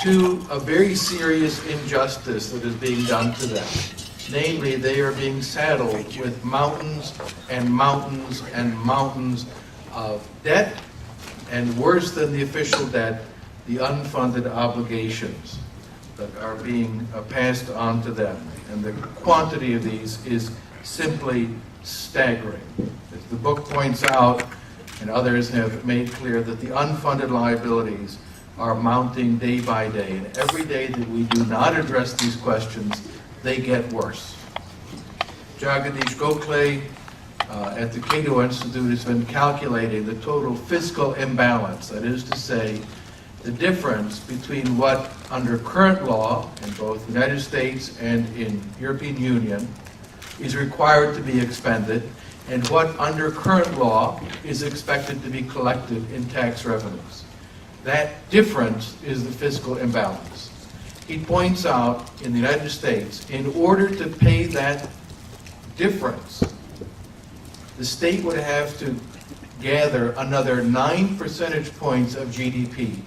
to a very serious injustice that is being done to them. Namely, they are being saddled with mountains and mountains and mountains of debt, and worse than the official debt, the unfunded obligations that are being passed on to them. And the quantity of these is simply staggering. As the book points out, and others have made clear, that the unfunded liabilities are mounting day by day. And every day that we do not address these questions, they get worse. Jagadish Gokhale at the Cato Institute has been calculating the total fiscal imbalance, that is to say, the difference between what under current law in both the United States and in European Union is required to be expended and what under current law is expected to be collected in tax revenues. That difference is the fiscal imbalance. He points out in the United States, in order to pay that difference, the state would have to gather another 9 percentage points of GDP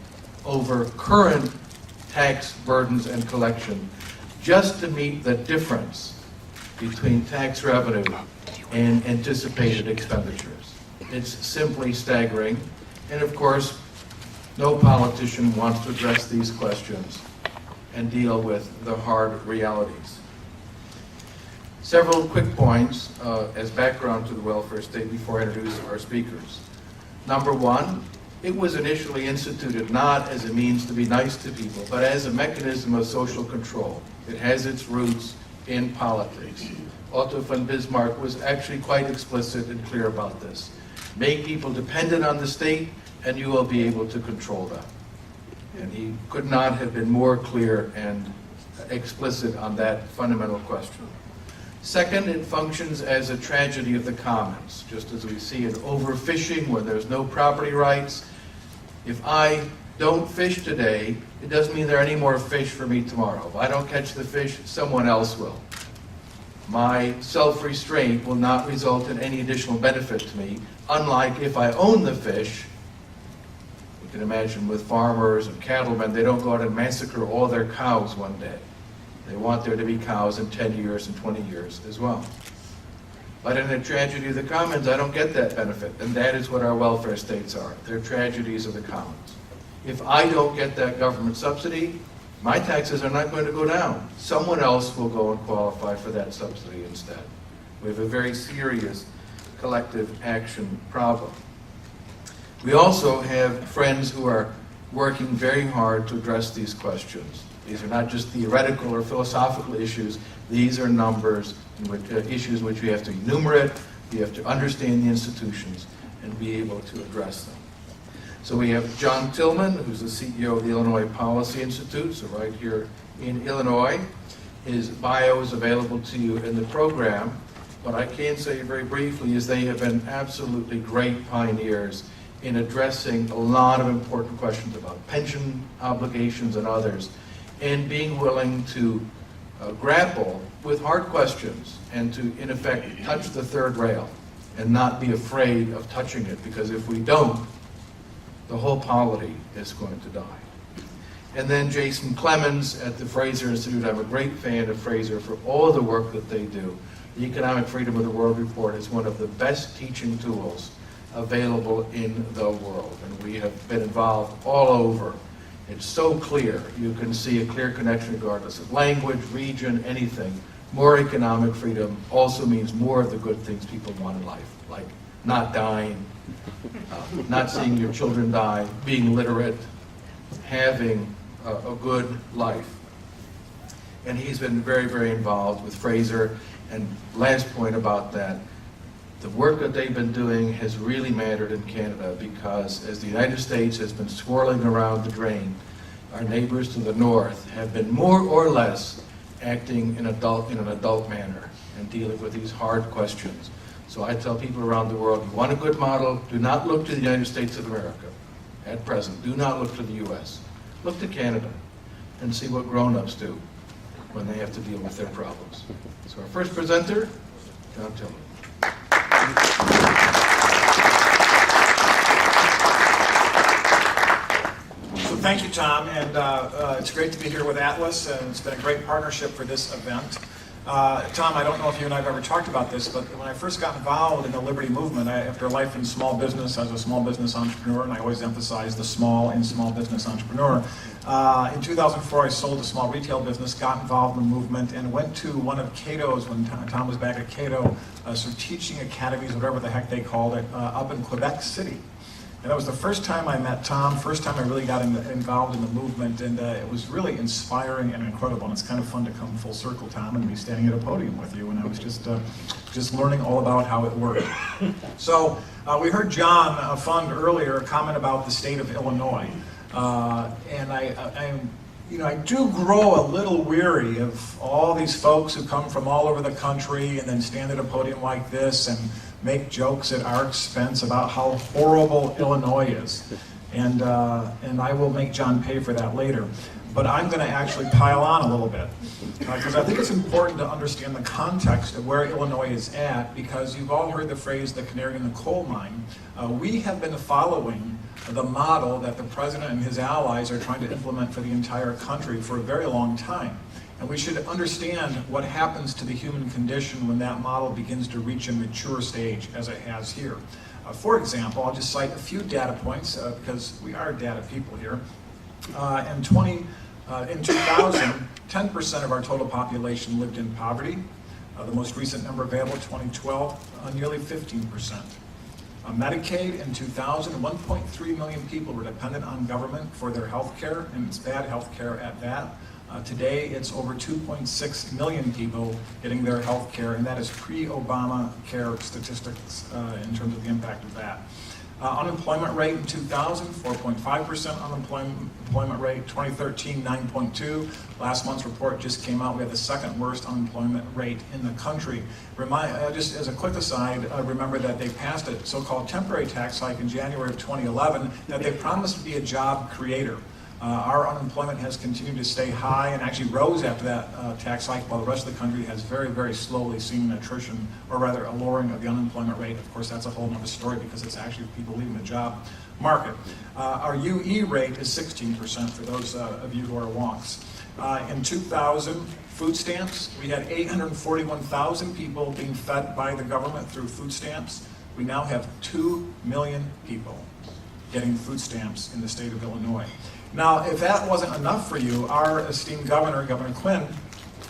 over current tax burdens and collection just to meet the difference between tax revenue and anticipated expenditures. It's simply staggering. And of course, no politician wants to address these questions and deal with the hard realities. Several quick points as background to the welfare state before I introduce our speakers. Number one, it was initially instituted not as a means to be nice to people, but as a mechanism of social control. It has its roots in politics. Otto von Bismarck was actually quite explicit and clear about this. Make people dependent on the state, and you will be able to control them. And he could not have been more clear and explicit on that fundamental question. Second, it functions as a tragedy of the commons, just as we see in overfishing where there's no property rights. If I don't fish today, it doesn't mean there are any more fish for me tomorrow. If I don't catch the fish, someone else will. My self-restraint will not result in any additional benefit to me, unlike if I own the fish. You can imagine with farmers and cattlemen, they don't go out and massacre all their cows one day. They want there to be cows in 10 years and 20 years as well. But in a tragedy of the commons, I don't get that benefit, and that is what our welfare states are. They're tragedies of the commons. If I don't get that government subsidy, my taxes are not going to go down. Someone else will go and qualify for that subsidy instead. We have a very serious collective action problem. We also have friends who are working very hard to address these questions. These are not just theoretical or philosophical issues. These are numbers, issues which we have to enumerate, we have to understand the institutions, and be able to address them. So we have John Tillman, who's the CEO of the Illinois Policy Institute, so right here in Illinois. His bio is available to you in the program. What I can say very briefly is they have been absolutely great pioneers in addressing a lot of important questions about pension obligations and others, and being willing to grapple with hard questions and to, in effect, touch the third rail and not be afraid of touching it, because if we don't, the whole polity is going to die. And then Jason Clemens at the Fraser Institute. I'm a great fan of Fraser for all the work that they do. The Economic Freedom of the World Report is one of the best teaching tools available in the world, and we have been involved all over. It's so clear. You can see a clear connection regardless of language, region, anything. More economic freedom also means more of the good things people want in life, like not dying, not seeing your children die, being literate, having a good life. And he's been very, very involved with Fraser. And last point about that, the work that they've been doing has really mattered in Canada, because as the United States has been swirling around the drain, our neighbors to the north have been more or less acting in an adult manner and dealing with these hard questions. So I tell people around the world, you want a good model, do not look to the United States of America at present. Do not look to the US. Look to Canada and see what grown-ups do when they have to deal with their problems. So our first presenter, John Tillman. So Thank you, Tom, and it's great to be here with Atlas, and it's been a great partnership for this event. Tom, I don't know if you and I have ever talked about this, but when I first got involved in the Liberty Movement, after a life in small business, I was a small business entrepreneur, and I always emphasize the small in small business entrepreneur. In 2004, I sold a small retail business, got involved in the movement, and went to one of Cato's, when Tom was back at Cato, sort of teaching academies, whatever the heck they called it, up in Quebec City. And that was the first time I met Tom, first time I really got involved in the movement, and it was really inspiring and incredible. And it's kind of fun to come full circle, Tom, and be standing at a podium with you. And I was just learning all about how it worked. So we heard John Fund earlier comment about the state of Illinois, and I do grow a little weary of all these folks who come from all over the country and then stand at a podium like this and make jokes at our expense about how horrible Illinois is. And I will make John pay for that later. But I'm going to actually pile on a little bit, because I think it's important to understand the context of where Illinois is at, because you've all heard the phrase, the canary in the coal mine. We have been following the model that the president and his allies are trying to implement for the entire country for a very long time. And we should understand what happens to the human condition when that model begins to reach a mature stage, as it has here. For example, I'll just cite a few data points, because we are data people here. In 2000, 10% of our total population lived in poverty. The most recent number available, 2012, nearly 15%. Medicaid in 2000, 1.3 million people were dependent on government for their health care, and it's bad health care at that. Today, it's over 2.6 million people getting their health care, and that is pre-Obama care statistics in terms of the impact of that. Unemployment rate in 2000, 4.5% unemployment rate. 2013, 9.2. Last month's report just came out. We had the second worst unemployment rate in the country. Just as a quick aside, remember that they passed a so-called temporary tax hike in January of 2011 that they promised to be a job creator. Our unemployment has continued to stay high and actually rose after that tax hike, while the rest of the country has very, very slowly seen an attrition, or rather a lowering of the unemployment rate. Of course, that's a whole other story, because it's actually people leaving the job market. Our UE rate is 16% for those of you who are wonks. In 2000, food stamps, we had 841,000 people being fed by the government through food stamps. We now have 2 million people getting food stamps in the state of Illinois. Now, if that wasn't enough for you, our esteemed governor, Governor Quinn,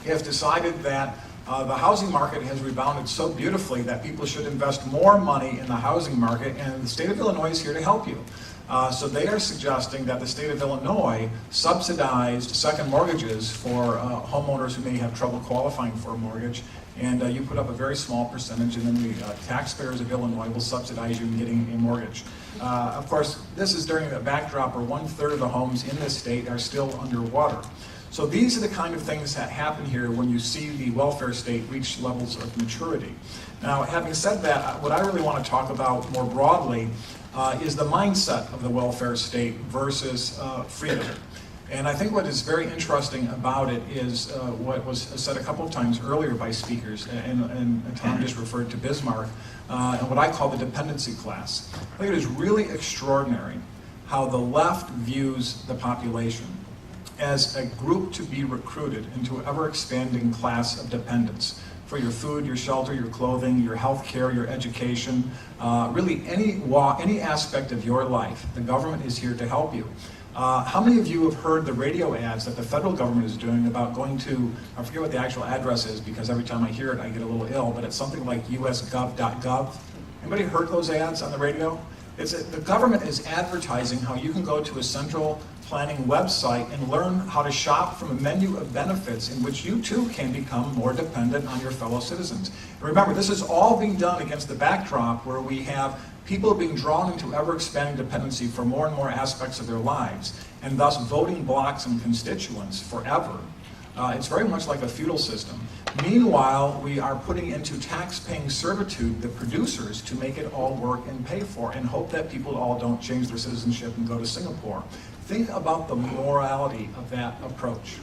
has decided that the housing market has rebounded so beautifully that people should invest more money in the housing market, and the state of Illinois is here to help you. So they are suggesting that the state of Illinois subsidized second mortgages for homeowners who may have trouble qualifying for a mortgage, and you put up a very small percentage, and then the taxpayers of Illinois will subsidize you in getting a mortgage. Of course, this is during the backdrop where 1/3 of the homes in this state are still underwater. So these are the kind of things that happen here when you see the welfare state reach levels of maturity. Now, having said that, what I really want to talk about more broadly is the mindset of the welfare state versus freedom. And I think what is very interesting about it is what was said a couple of times earlier by speakers, and Tom just referred to Bismarck, and what I call the dependency class. I think it is really extraordinary how the left views the population as a group to be recruited into an ever-expanding class of dependence for your food, your shelter, your clothing, your health care, your education, really any aspect of your life. The government is here to help you. How many of you have heard the radio ads that the federal government is doing about going to, I forget what the actual address is, because every time I hear it I get a little ill, but it's something like usgov.gov. Anybody heard those ads on the radio? The government is advertising how you can go to a central planning website and learn how to shop from a menu of benefits in which you too can become more dependent on your fellow citizens. And remember, this is all being done against the backdrop where we have people being drawn into ever-expanding dependency for more and more aspects of their lives, and thus voting blocs and constituents forever. It's very much like a feudal system. Meanwhile, we are putting into tax-paying servitude the producers to make it all work and pay for, and hope that people all don't change their citizenship and go to Singapore. Think about the morality of that approach,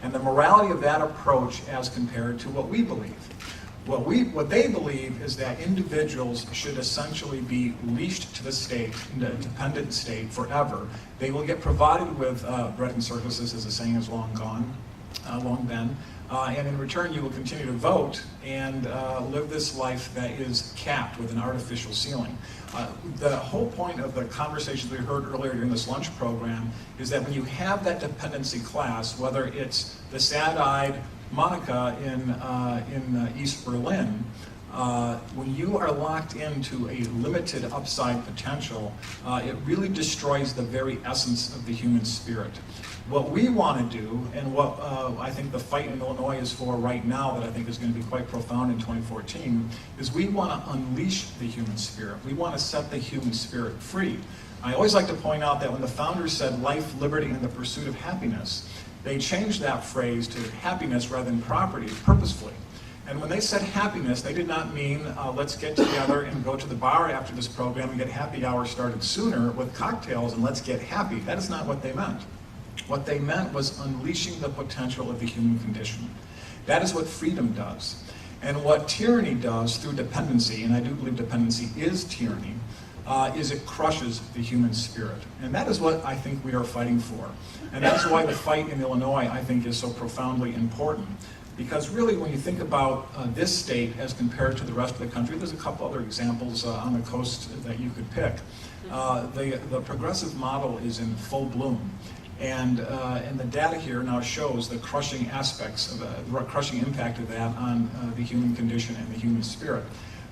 and the morality of that approach as compared to what we believe. What they believe is that individuals should essentially be leashed to the state, in a dependent state, forever. They will get provided with bread and circuses, as the saying is long been, and in return you will continue to vote and live this life that is capped with an artificial ceiling. The whole point of the conversations we heard earlier during this lunch program is that when you have that dependency class, whether it's the sad-eyed Monica in East Berlin, when you are locked into a limited upside potential, it really destroys the very essence of the human spirit. What we want to do, and what I think the fight in Illinois is for right now, that I think is going to be quite profound in 2014, is we want to unleash the human spirit. We want to set the human spirit free. I always like to point out that when the founders said life, liberty, and the pursuit of happiness, they changed that phrase to happiness rather than property purposefully. And when they said happiness, they did not mean let's get together and go to the bar after this program and get happy hour started sooner with cocktails and let's get happy. That is not what they meant. What they meant was unleashing the potential of the human condition. That is what freedom does. And what tyranny does through dependency, and I do believe dependency is tyranny, is it crushes the human spirit. And that is what I think we are fighting for. And that's why the fight in Illinois, I think, is so profoundly important. Because really, when you think about this state as compared to the rest of the country, there's a couple other examples on the coast that you could pick. The progressive model is in full bloom. And the data here now shows the crushing aspects of the crushing impact of that on the human condition and the human spirit.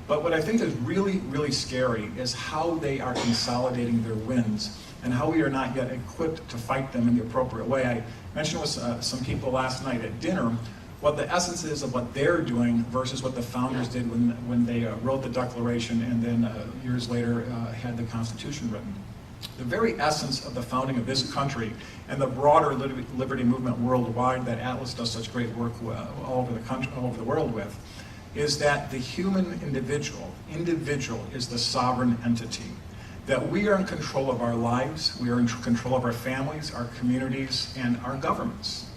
But what I think is really, really scary is how they are consolidating their wins and how we are not yet equipped to fight them in the appropriate way. I mentioned with some people last night at dinner what the essence is of what they're doing versus what the founders did when they wrote the Declaration and then years later had the Constitution written. The very essence of the founding of this country and the broader liberty movement worldwide that Atlas does such great work all over the country, all over the world with, is that the human individual is the sovereign entity. That we are in control of our lives, we are in control of our families, our communities, and our governments.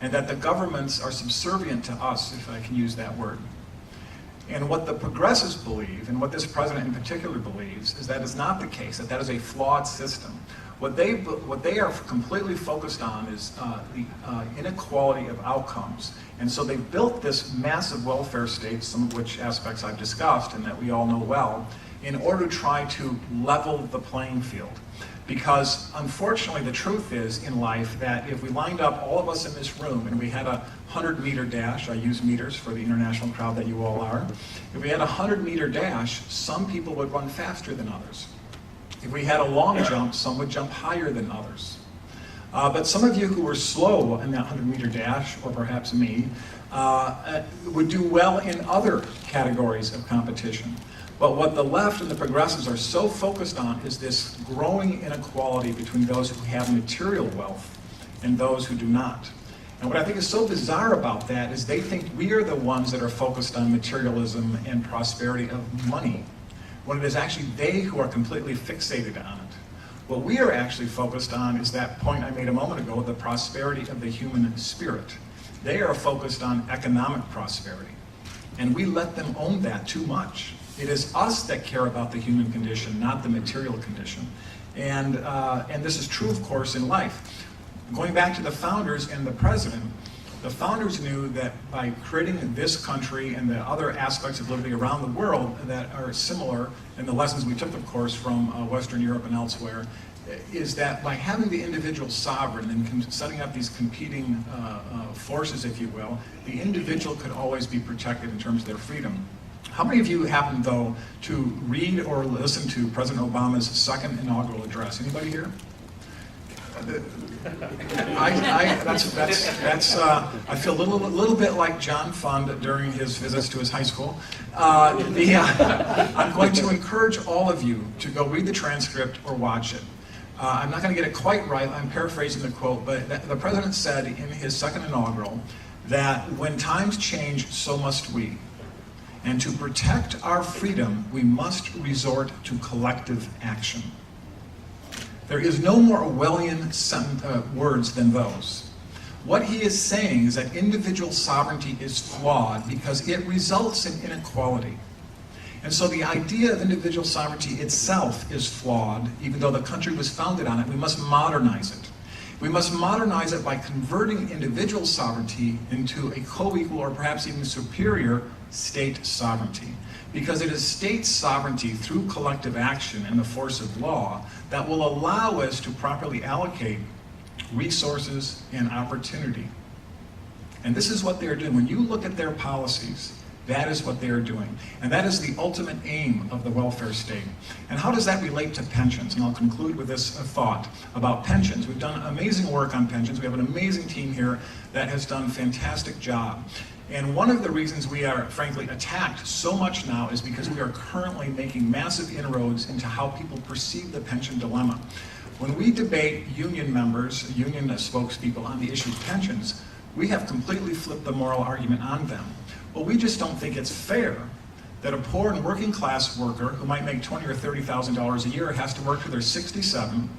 And that the governments are subservient to us, if I can use that word. And what the progressives believe, and what this president in particular believes, is that is not the case, that is a flawed system. What they are completely focused on is the inequality of outcomes. And so they built this massive welfare state, some of which aspects I've discussed and that we all know well, in order to try to level the playing field. Because unfortunately the truth is in life that if we lined up all of us in this room and we had a 100-meter dash, I use meters for the international crowd that you all are, if we had a 100-meter dash, some people would run faster than others. If we had a long jump, some would jump higher than others. But some of you who were slow in that 100-meter dash, or perhaps me, would do well in other categories of competition. But what the left and the progressives are so focused on is this growing inequality between those who have material wealth and those who do not. And what I think is so bizarre about that is they think we are the ones that are focused on materialism and prosperity of money, when it is actually they who are completely fixated on it. What we are actually focused on is that point I made a moment ago, the prosperity of the human spirit. They are focused on economic prosperity. And we let them own that too much. It is us that care about the human condition, not the material condition. And this is true, of course, in life. Going back to the founders and the president, the founders knew that by creating this country and the other aspects of liberty around the world that are similar, and the lessons we took, of course, from Western Europe and elsewhere, is that by having the individual sovereign and setting up these competing forces, if you will, the individual could always be protected in terms of their freedom. How many of you happen, though, to read or listen to President Obama's second inaugural address? Anybody here? I feel a little bit like John Fund during his visits to his high school. I'm going to encourage all of you to go read the transcript or watch it. I'm not going to get it quite right. I'm paraphrasing the quote, but the president said in his second inaugural that when times change, so must we. And to protect our freedom, we must resort to collective action. There is no more Orwellian words than those. What he is saying is that individual sovereignty is flawed because it results in inequality. And so the idea of individual sovereignty itself is flawed, even though the country was founded on it. We must modernize it. We must modernize it by converting individual sovereignty into a co-equal or perhaps even superior state sovereignty. Because it is state sovereignty through collective action and the force of law that will allow us to properly allocate resources and opportunity. And this is what they're doing. When you look at their policies, that is what they are doing. And that is the ultimate aim of the welfare state. And how does that relate to pensions? And I'll conclude with this thought about pensions. We've done amazing work on pensions. We have an amazing team here that has done a fantastic job. And one of the reasons we are, frankly, attacked so much now is because we are currently making massive inroads into how people perceive the pension dilemma. When we debate union members, union spokespeople on the issue of pensions, we have completely flipped the moral argument on them. Well, we just don't think it's fair that a poor and working class worker who might make $20,000 or $30,000 a year has to work till they're 67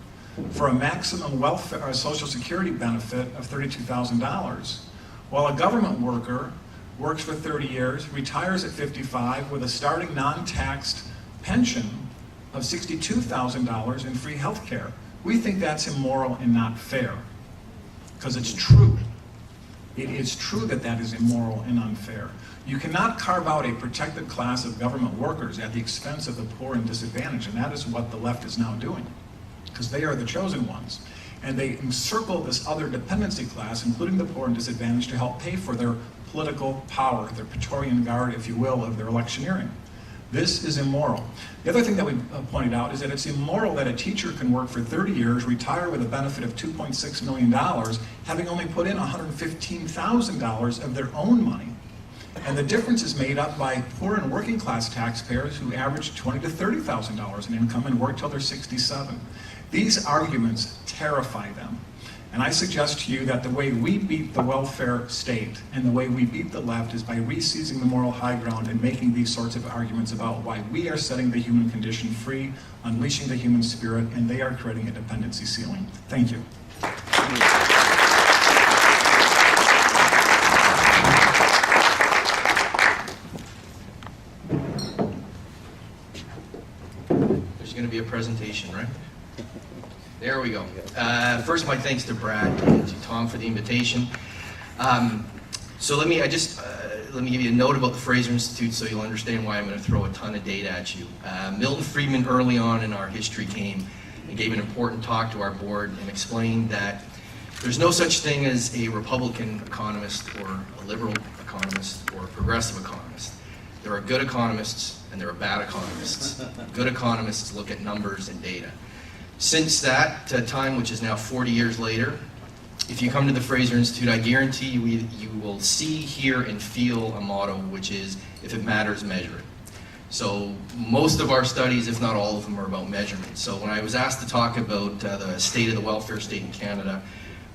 for a maximum welfare or Social Security benefit of $32,000, while a government worker works for 30 years, retires at 55 with a starting non-taxed pension of $62,000 in free health care. We think that's immoral and not fair, because it's true. It is true that that is immoral and unfair. You cannot carve out a protected class of government workers at the expense of the poor and disadvantaged, and that is what the left is now doing, because they are the chosen ones. And they encircle this other dependency class, including the poor and disadvantaged, to help pay for their political power, their Praetorian Guard, if you will, of their electioneering. This is immoral. The other thing that we pointed out is that it's immoral that a teacher can work for 30 years, retire with a benefit of $2.6 million, having only put in $115,000 of their own money. And the difference is made up by poor and working class taxpayers who average $20,000 to $30,000 in income and work till they're 67. These arguments terrify them. And I suggest to you that the way we beat the welfare state and the way we beat the left is by re-seizing the moral high ground and making these sorts of arguments about why we are setting the human condition free, unleashing the human spirit, and they are creating a dependency ceiling. Thank you. There's going to be a presentation, right? There we go. First, my thanks to Brad and to Tom for the invitation. So let me give you a note about the Fraser Institute so you'll understand why I'm going to throw a ton of data at you. Milton Friedman, early on in our history, came and gave an important talk to our board and explained that there's no such thing as a Republican economist or a liberal economist or a progressive economist. There are good economists and there are bad economists. Good economists look at numbers and data. Since that time, which is now 40 years later, if you come to the Fraser Institute, I guarantee you will see, hear, and feel a motto, which is, if it matters, measure it. So most of our studies, if not all of them, are about measurement. So when I was asked to talk about the state of the welfare state in Canada,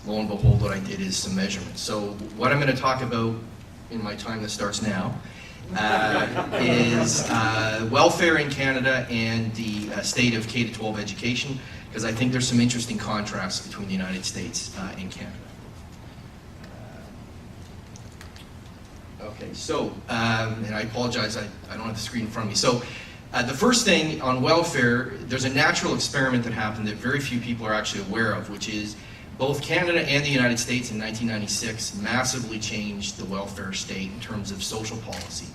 lo and behold, what I did is some measurements. So what I'm going to talk about in my time that starts now is welfare in Canada and the state of K-12 education, because I think there's some interesting contrasts between the United States and Canada. Okay, so, and I apologize, I don't have the screen in front of me. So the first thing on welfare, there's a natural experiment that happened that very few people are actually aware of, which is both Canada and the United States in 1996 massively changed the welfare state in terms of social policy.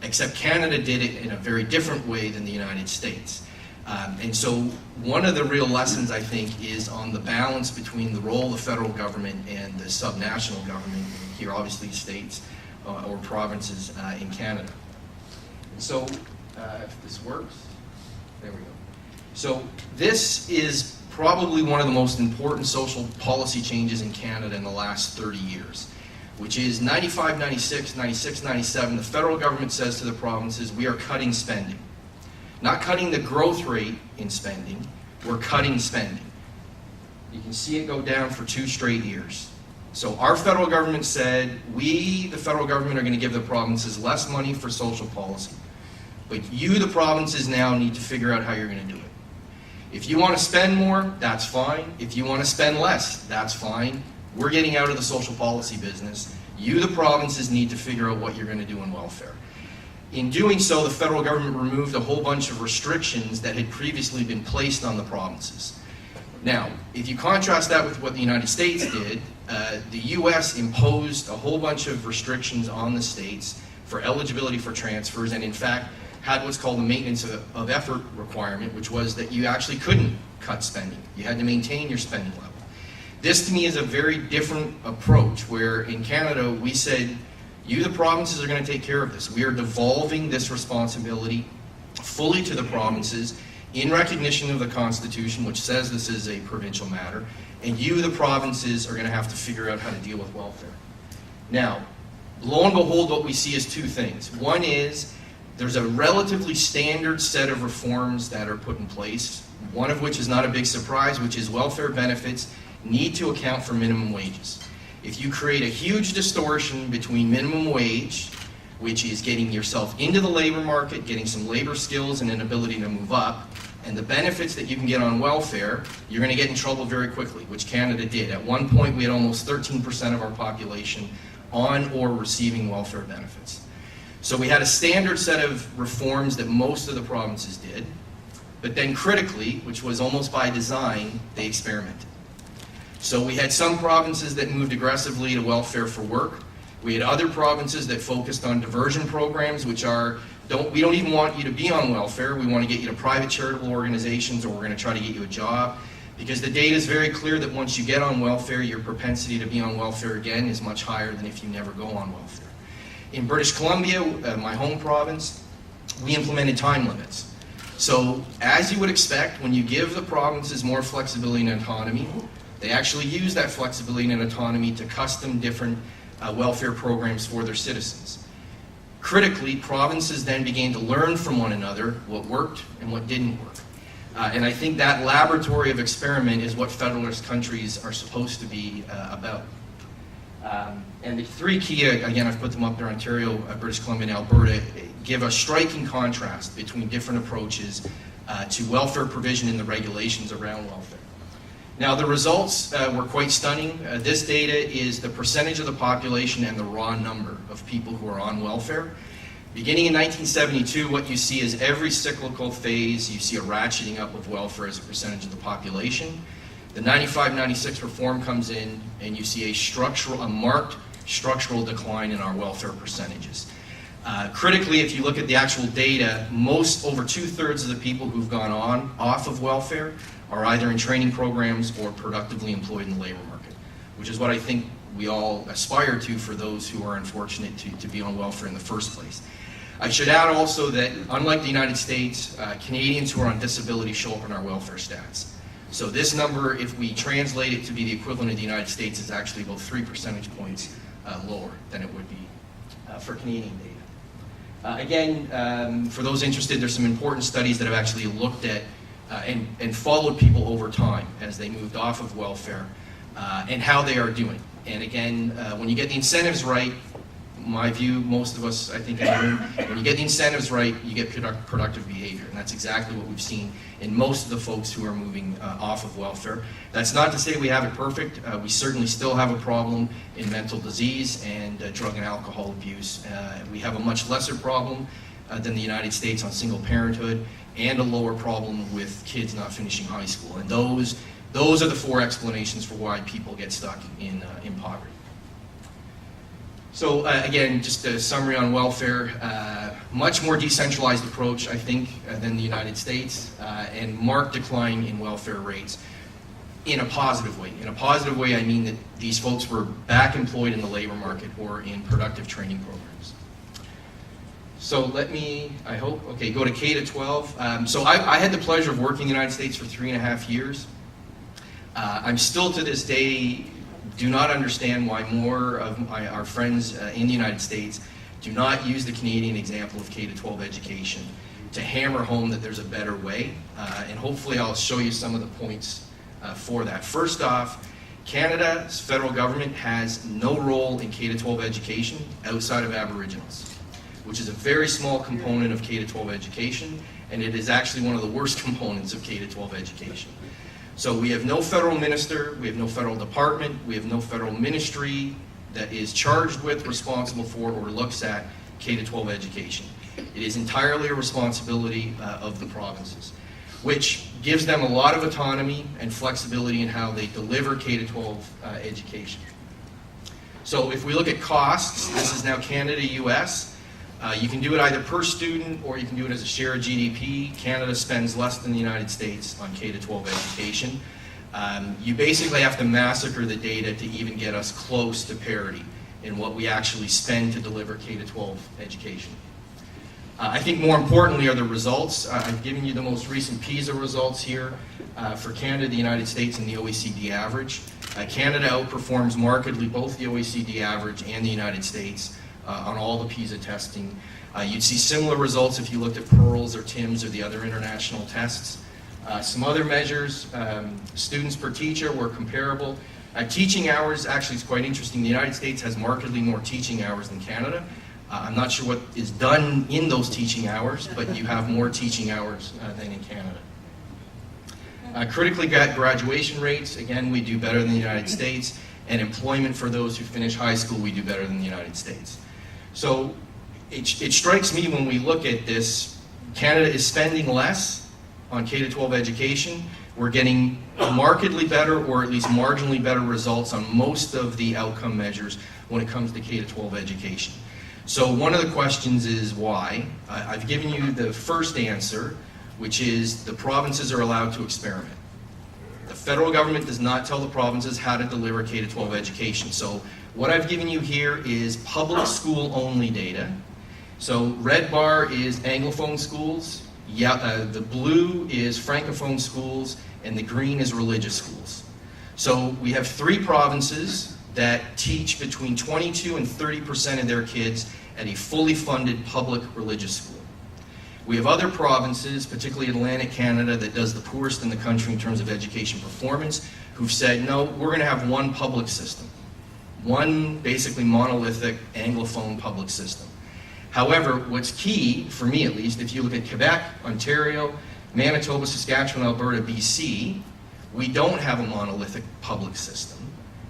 Except Canada did it in a very different way than the United States. And so one of the real lessons, I think, is on the balance between the role of the federal government and the subnational government, here obviously states or provinces in Canada. And so, if this works, there we go. So this is probably one of the most important social policy changes in Canada in the last 30 years, which is 95, 96, 96, 97, the federal government says to the provinces, we are cutting spending. Not cutting the growth rate in spending, we're cutting spending. You can see it go down for 2 straight years. So our federal government said, we, the federal government, are going to give the provinces less money for social policy. But you, the provinces, now need to figure out how you're going to do it. If you want to spend more, that's fine. If you want to spend less, that's fine. We're getting out of the social policy business. You, the provinces, need to figure out what you're going to do in welfare. In doing so, the federal government removed a whole bunch of restrictions that had previously been placed on the provinces. Now, if you contrast that with what the United States did, the US imposed a whole bunch of restrictions on the states for eligibility for transfers, and in fact had what's called a maintenance of effort requirement, which was that you actually couldn't cut spending. You had to maintain your spending level. This to me is a very different approach, where in Canada we said, you, the provinces, are going to take care of this. We are devolving this responsibility fully to the provinces in recognition of the Constitution, which says this is a provincial matter, and you, the provinces, are going to have to figure out how to deal with welfare. Now, lo and behold, what we see is two things. One is there's a relatively standard set of reforms that are put in place, one of which is not a big surprise, which is welfare benefits need to account for minimum wages. If you create a huge distortion between minimum wage, which is getting yourself into the labor market, getting some labor skills and an ability to move up, and the benefits that you can get on welfare, you're going to get in trouble very quickly, which Canada did. At one point, we had almost 13% of our population on or receiving welfare benefits. So we had a standard set of reforms that most of the provinces did, but then critically, which was almost by design, they experimented. So we had some provinces that moved aggressively to welfare for work. We had other provinces that focused on diversion programs, which are, we don't even want you to be on welfare. We want to get you to private charitable organizations, or we're going to try to get you a job. Because the data is very clear that once you get on welfare, your propensity to be on welfare again is much higher than if you never go on welfare. In British Columbia, my home province, we implemented time limits. So as you would expect, when you give the provinces more flexibility and autonomy, they actually use that flexibility and autonomy to custom different welfare programs for their citizens. Critically, provinces then began to learn from one another what worked and what didn't work. And I think that laboratory of experiment is what federalist countries are supposed to be about. And the three key, again, I've put them up there, Ontario, British Columbia, and Alberta, give a striking contrast between different approaches to welfare provision and the regulations around welfare. Now, the results were quite stunning. This data is the percentage of the population and the raw number of people who are on welfare. Beginning in 1972, what you see is every cyclical phase, you see a ratcheting up of welfare as a percentage of the population. The 95-96 reform comes in, and you see a marked structural decline in our welfare percentages. Critically, if you look at the actual data, over 2/3 of the people who've gone off of welfare are either in training programs or productively employed in the labor market, which is what I think we all aspire to for those who are unfortunate to be on welfare in the first place. I should add also that, unlike the United States, Canadians who are on disability show up in our welfare stats. So this number, if we translate it to be the equivalent of the United States, is actually about 3 percentage points lower than it would be for Canadian data. Again, for those interested, there's some important studies that have actually looked at and followed people over time as they moved off of welfare and how they are doing. And again, when you get the incentives right, my view, most of us, I think, when you get the incentives right, you get productive behavior. And that's exactly what we've seen in most of the folks who are moving off of welfare. That's not to say we have it perfect. We certainly still have a problem in mental disease and drug and alcohol abuse. We have a much lesser problem than the United States on single parenthood, and a lower problem with kids not finishing high school. And those are the four explanations for why people get stuck in poverty. So again, just a summary on welfare. Much more decentralized approach, I think, than the United States, and marked decline in welfare rates in a positive way. In a positive way, I mean that these folks were back employed in the labor market or in productive training programs. So let me, go to K to 12. So I had the pleasure of working in the United States for 3.5 years. I'm still to this day do not understand why more of our friends in the United States do not use the Canadian example of K to 12 education to hammer home that there's a better way. And hopefully I'll show you some of the points for that. First off, Canada's federal government has no role in K to 12 education outside of Aboriginals, which is a very small component of K to 12 education, and it is actually one of the worst components of K to 12 education. So we have no federal minister, we have no federal department, we have no federal ministry that is charged with, responsible for, or looks at K-12 education. It is entirely a responsibility of the provinces, which gives them a lot of autonomy and flexibility in how they deliver K-12 education. So if we look at costs, this is now Canada-US. You can do it either per student or you can do it as a share of GDP. Canada spends less than the United States on K-12 education. You basically have to massacre the data to even get us close to parity in what we actually spend to deliver K-12 education. I think more importantly are the results. I've given you the most recent PISA results here for Canada, the United States, and the OECD average. Canada outperforms markedly both the OECD average and the United States on all the PISA testing. You'd see similar results if you looked at PEARLS or TIMS or the other international tests. Some other measures, students per teacher were comparable. Teaching hours actually is quite interesting. The United States has markedly more teaching hours than Canada. I'm not sure what is done in those teaching hours, but you have more teaching hours than in Canada. Critically graduation rates, again, we do better than the United States, and employment for those who finish high school, we do better than the United States. So it strikes me when we look at this, Canada is spending less on K-12 education. We're getting markedly better, or at least marginally better results on most of the outcome measures when it comes to K-12 education. So one of the questions is why? I've given you the first answer, which is the provinces are allowed to experiment. The federal government does not tell the provinces how to deliver K-12 education. So what I've given you here is public school only data. So red bar is Anglophone schools, the blue is Francophone schools, and the green is religious schools. So we have 3 provinces that teach between 22 and 30% of their kids at a fully funded public religious school. We have other provinces, particularly Atlantic Canada, that does the poorest in the country in terms of education performance, who've said, no, we're going to have one public system, one basically monolithic Anglophone public system. However, what's key, for me at least, if you look at Quebec, Ontario, Manitoba, Saskatchewan, Alberta, BC, we don't have a monolithic public system.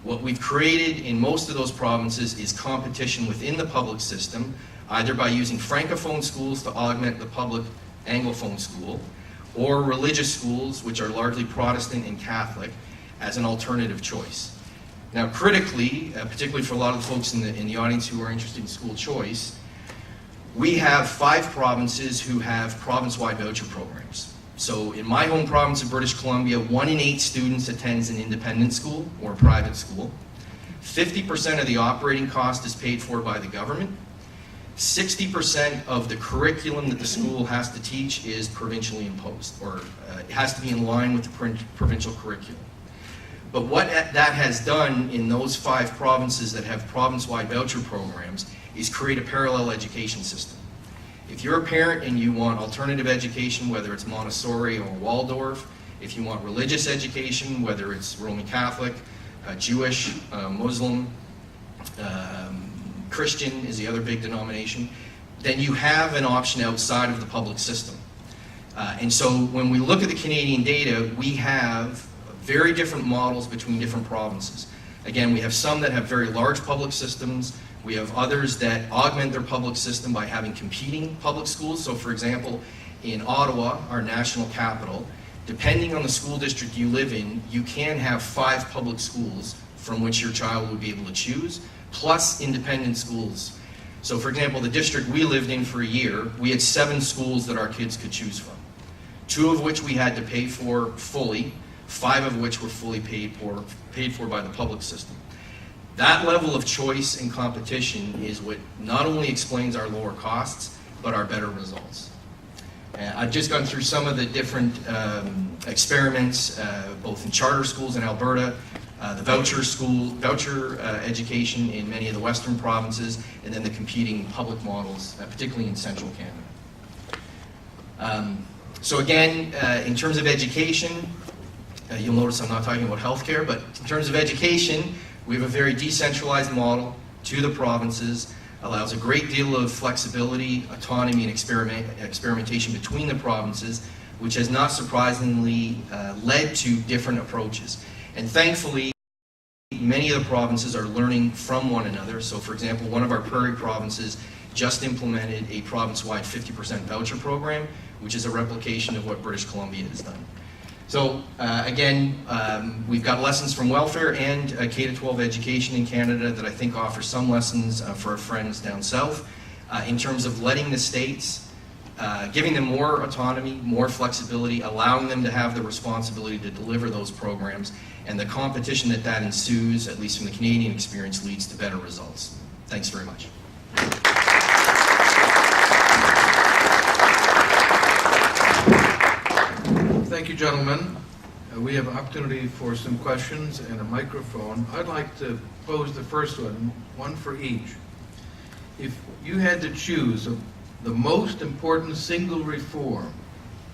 What we've created in most of those provinces is competition within the public system, either by using Francophone schools to augment the public Anglophone school, or religious schools, which are largely Protestant and Catholic, as an alternative choice. Now critically, particularly for a lot of the folks in the audience who are interested in school choice, we have 5 provinces who have province-wide voucher programs. So in my home province of British Columbia, 1 in 8 students attends an independent school or private school. 50% of the operating cost is paid for by the government. 60% of the curriculum that the school has to teach is provincially imposed, or it has to be in line with the provincial curriculum. But what that has done in those 5 provinces that have province-wide voucher programs is create a parallel education system. If you're a parent and you want alternative education, whether it's Montessori or Waldorf, if you want religious education, whether it's Roman Catholic, Jewish, Muslim, Christian is the other big denomination, then you have an option outside of the public system. And so when we look at the Canadian data, we have very different models between different provinces. Again, we have some that have very large public systems. We have others that augment their public system by having competing public schools. So for example, in Ottawa, our national capital, depending on the school district you live in, you can have 5 public schools from which your child would be able to choose, plus independent schools. So for example, the district we lived in for a year, we had 7 schools that our kids could choose from. 2 of which we had to pay for fully, 5 of which were fully paid for by the public system. That level of choice and competition is what not only explains our lower costs, but our better results. I've just gone through some of the different experiments, both in charter schools in Alberta, the voucher education in many of the western provinces, and then the competing public models, particularly in central Canada. So again, in terms of education, you'll notice I'm not talking about healthcare, but in terms of education, we have a very decentralized model to the provinces, allows a great deal of flexibility, autonomy, and experimentation between the provinces, which has not surprisingly led to different approaches. And thankfully, many of the provinces are learning from one another. So for example, one of our prairie provinces just implemented a province-wide 50% voucher program, which is a replication of what British Columbia has done. So again, we've got lessons from welfare and K-12 education in Canada that I think offer some lessons for our friends down south in terms of letting the states, giving them more autonomy, more flexibility, allowing them to have the responsibility to deliver those programs, and the competition that ensues, at least from the Canadian experience, leads to better results. Thanks very much. Thank you, gentlemen. We have an opportunity for some questions and a microphone. I'd like to pose the first one for each. If you had to choose the most important single reform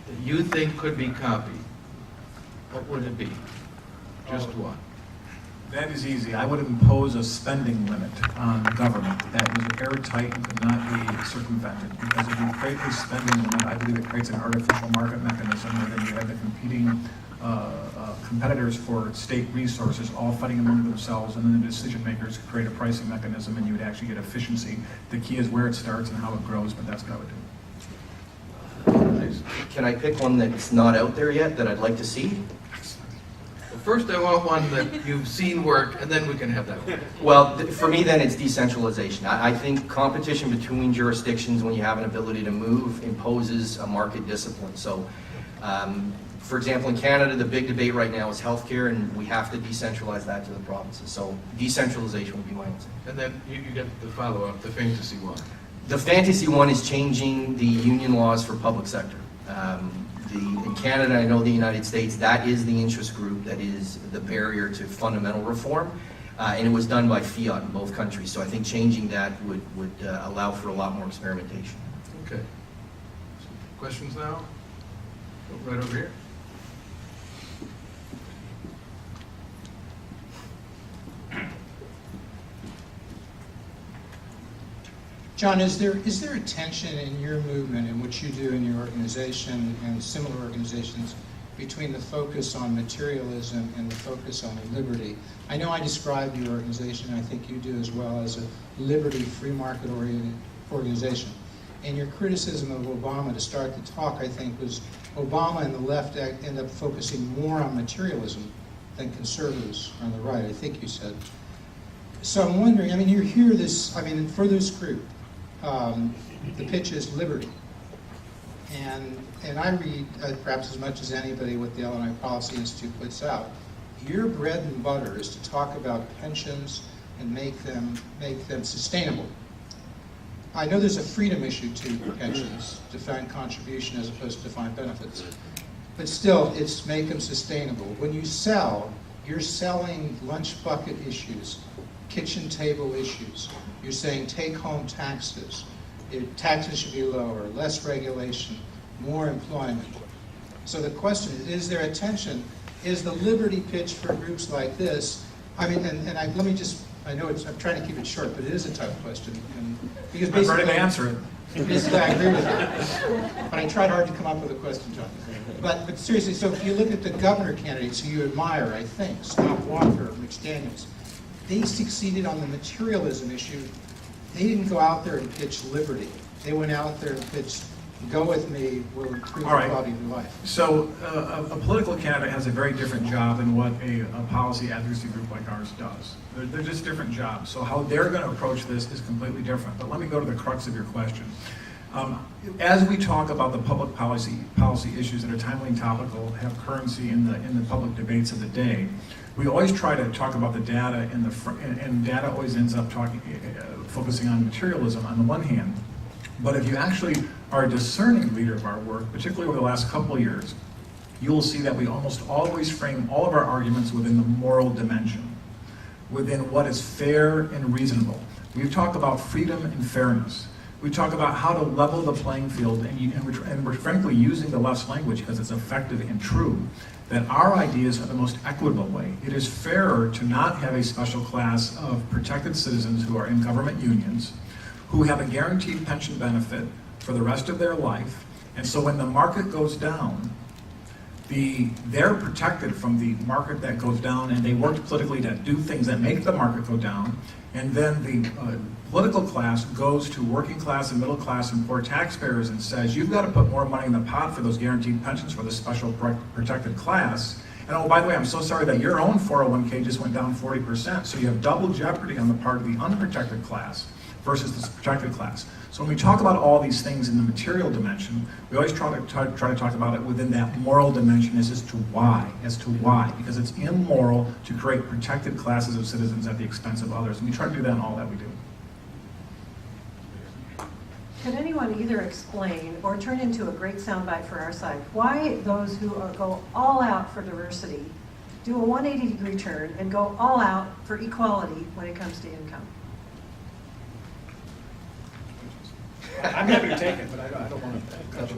that you think could be copied, what would it be? Just one. That is easy. I would impose a spending limit on government that was airtight and could not be circumvented. Because if you create a spending limit, I believe it creates an artificial market mechanism where then you have the competing competitors for state resources all fighting among themselves, and then the decision makers create a pricing mechanism, and you would actually get efficiency. The key is where it starts and how it grows, but that's what I would do. Nice. Can I pick one that's not out there yet that I'd like to see? First, I want one that you've seen work, and then we can have that one. Well, for me then it's decentralization. I think competition between jurisdictions when you have an ability to move imposes a market discipline. So, for example, in Canada, the big debate right now is healthcare, and we have to decentralize that to the provinces. So decentralization would be my answer. And then you get the follow-up, the fantasy one. The fantasy one is changing the union laws for public sector. In Canada, I know the United States, that is the interest group that is the barrier to fundamental reform, and it was done by fiat in both countries. So I think changing that would allow for a lot more experimentation. Okay. Questions now? Right over here. John, is there a tension in your movement and what you do in your organization and similar organizations between the focus on materialism and the focus on liberty? I know I described your organization, and I think you do as well, as a liberty, free market-oriented organization. And your criticism of Obama to start the talk, I think, was Obama and the left end up focusing more on materialism than conservatives on the right, I think you said. So I'm wondering, I mean, you hear this, I mean, for this group, the pitch is liberty. And I read, perhaps as much as anybody, what the Illinois Policy Institute puts out. Your bread and butter is to talk about pensions and make them sustainable. I know there's a freedom issue to pensions, defined contribution as opposed to defined benefits. But still, it's make them sustainable. When you sell, you're selling lunch bucket issues, kitchen table issues. You're saying take-home taxes. Taxes should be lower, less regulation, more employment. So the question is there a tension? Is the liberty pitch for groups like this, I mean, let me just, I know I'm trying to keep it short, but it is a tough question. Because I'm ready to answer it. Basically, I agree with you. But I tried hard to come up with a question, John. But seriously, so if you look at the governor candidates who you admire, I think, Scott Walker, Mitch Daniels, they succeeded on the materialism issue. They didn't go out there and pitch liberty. They went out there and pitched, go with me, we'll improve the quality of your life. So a political candidate has a very different job than what a policy advocacy group like ours does. They're just different jobs. So how they're going to approach this is completely different. But let me go to the crux of your question. As we talk about the public policy issues that are timely and topical, have currency in the public debates of the day, we always try to talk about the data, and data always ends up focusing on materialism on the one hand. But if you actually are a discerning reader of our work, particularly over the last couple of years, you will see that we almost always frame all of our arguments within the moral dimension, within what is fair and reasonable. We've talked about freedom and fairness. We talk about how to level the playing field, and we're frankly using the left's language because it's effective and true, that our ideas are the most equitable way. It is fairer to not have a special class of protected citizens who are in government unions, who have a guaranteed pension benefit for the rest of their life, And so when the market goes down, they're protected from the market that goes down, and they worked politically to do things that make the market go down. And then the political class goes to working class and middle class and poor taxpayers and says, you've got to put more money in the pot for those guaranteed pensions for the special protected class. And oh, by the way, I'm so sorry that your own 401k just went down 40%. So you have double jeopardy on the part of the unprotected class versus the protected class. So when we talk about all these things in the material dimension, we always try to talk about it within that moral dimension as to why, because it's immoral to create protected classes of citizens at the expense of others. And we try to do that in all that we do. Could anyone either explain or turn into a great soundbite for our side why those who go all out for diversity do a 180-degree turn and go all out for equality when it comes to income? I'm happy to take it, but I don't want to cut you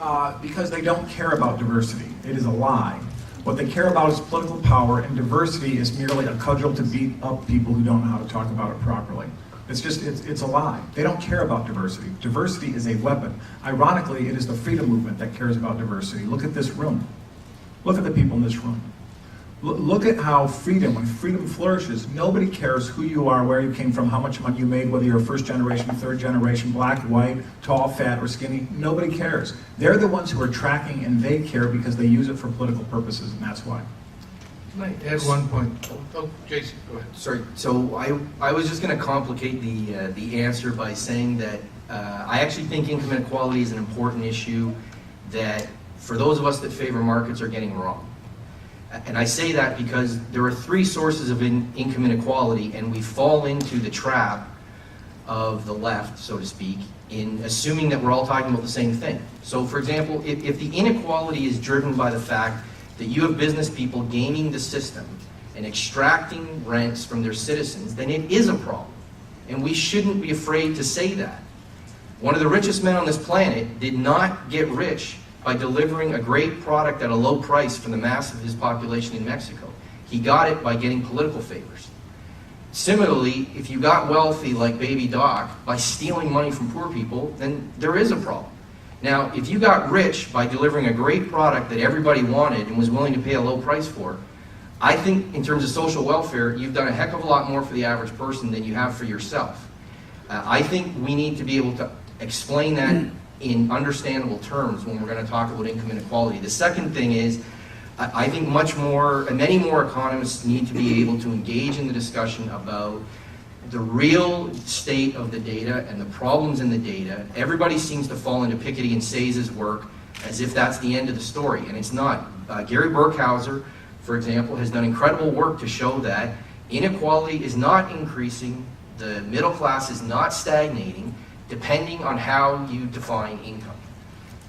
off. Because they don't care about diversity. It is a lie. What they care about is political power, and diversity is merely a cudgel to beat up people who don't know how to talk about it properly. It's a lie. They don't care about diversity. Diversity is a weapon. Ironically, it is the freedom movement that cares about diversity. Look at this room. Look at the people in this room. Look at how when freedom flourishes, nobody cares who you are, where you came from, how much money you made, whether you're first generation, third generation, black, white, tall, fat, or skinny. Nobody cares. They're the ones who are tracking, and they care because they use it for political purposes, and that's why. Can I add one point? Oh, Jason, go ahead. Sorry, so I was just going to complicate the answer by saying that I actually think income inequality is an important issue that, for those of us that favor markets, are getting wrong. And I say that because there are three sources of income inequality, and we fall into the trap of the left, so to speak, in assuming that we're all talking about the same thing. So, for example, if the inequality is driven by the fact that you have business people gaming the system and extracting rents from their citizens, then it is a problem. And we shouldn't be afraid to say that. One of the richest men on this planet did not get rich by delivering a great product at a low price for the mass of his population in Mexico. He got it by getting political favors. Similarly, if you got wealthy like Baby Doc by stealing money from poor people, then there is a problem. Now, if you got rich by delivering a great product that everybody wanted and was willing to pay a low price for, I think in terms of social welfare, you've done a heck of a lot more for the average person than you have for yourself. I think we need to be able to explain that in understandable terms when we're going to talk about income inequality. The second thing is, I think many more economists need to be able to engage in the discussion about the real state of the data and the problems in the data. Everybody seems to fall into Piketty and Say's work as if that's the end of the story, and it's not. Gary Burkhauser, for example, has done incredible work to show that inequality is not increasing, the middle class is not stagnating, depending on how you define income.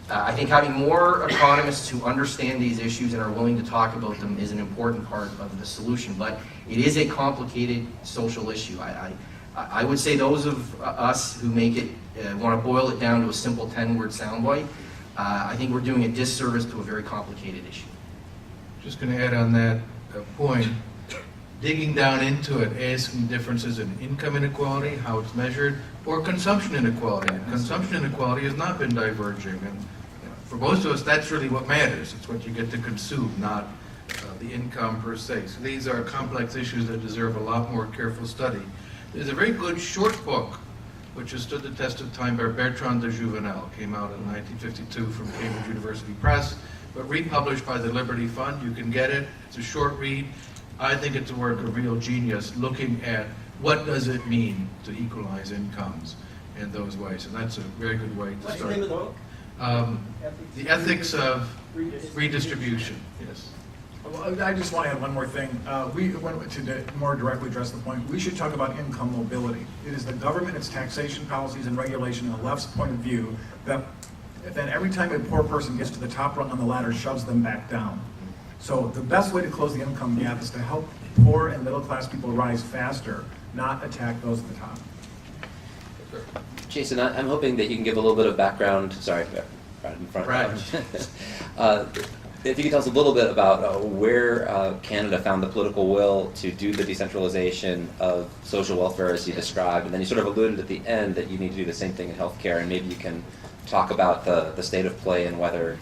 I think having more economists who understand these issues and are willing to talk about them is an important part of the solution, but it is a complicated social issue. I would say those of us who make it, want to boil it down to a simple 10-word soundbite, I think we're doing a disservice to a very complicated issue. Just going to add on that point, digging down into it, asking differences in income inequality, how it's measured, or consumption inequality. And consumption inequality has not been diverging, and for most of us, that's really what matters. It's what you get to consume, not the income per se. So these are complex issues that deserve a lot more careful study. There's a very good short book, which has stood the test of time, by Bertrand de Jouvenel. Came out in 1952 from Cambridge University Press, but republished by the Liberty Fund. You can get it. It's a short read. I think it's a work of real genius, looking at what does it mean to equalize incomes in those ways. And that's a very good way to start. What's the name of the book? The Ethics of Redistribution, yes. Well, I just want to add one more thing. To more directly address the point, we should talk about income mobility. It is the government, its taxation policies and regulation, and the left's point of view that every time a poor person gets to the top rung on the ladder, shoves them back down. So the best way to close the income gap is to help poor and middle class people rise faster, not attack those at the top. Jason, I'm hoping that you can give a little bit of background. Sorry, right in front. Right. If you could tell us a little bit about where Canada found the political will to do the decentralization of social welfare as you described, and then you sort of alluded at the end that you need to do the same thing in healthcare, and maybe you can talk about the state of play and whether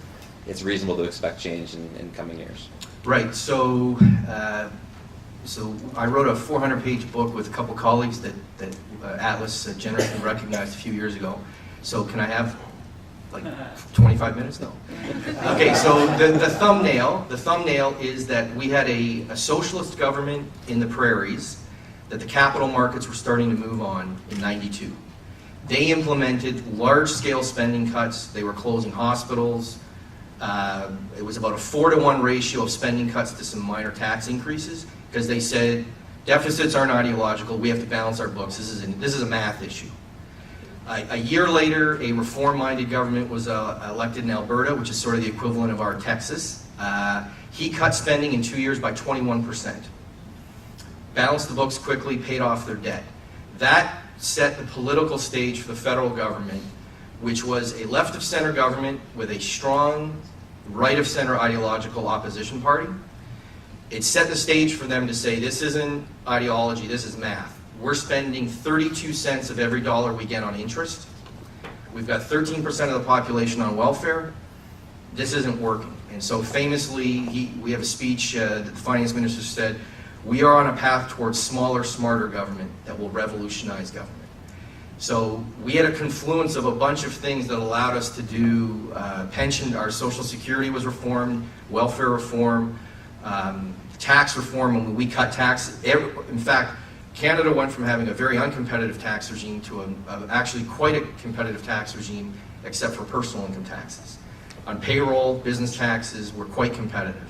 it's reasonable to expect change in coming years. Right. So I wrote a 400-page book with a couple colleagues that Atlas generously recognized a few years ago. So can I have like 25 minutes? No. Okay. So the thumbnail is that we had a socialist government in the prairies that the capital markets were starting to move on in '92. They implemented large-scale spending cuts. They were closing hospitals. It was about a 4-to-1 ratio of spending cuts to some minor tax increases, because they said deficits aren't ideological. We have to balance our books. This is a math issue. A year later, a reform-minded government was elected in Alberta, which is sort of the equivalent of our Texas. He cut spending in 2 years by 21%. Balanced the books quickly, paid off their debt. That set the political stage for the federal government, which was a left-of-center government with a strong right-of-center ideological opposition party. It set the stage for them to say, this isn't ideology, this is math. We're spending 32 cents of every dollar we get on interest. We've got 13% of the population on welfare. This isn't working. And so famously, we have a speech that the finance minister said, we are on a path towards smaller, smarter government that will revolutionize government. So we had a confluence of a bunch of things that allowed us to do pension, our Social Security was reformed, welfare reform, tax reform. When we cut tax, in fact, Canada went from having a very uncompetitive tax regime to actually quite a competitive tax regime, except for personal income taxes. On payroll, business taxes were quite competitive.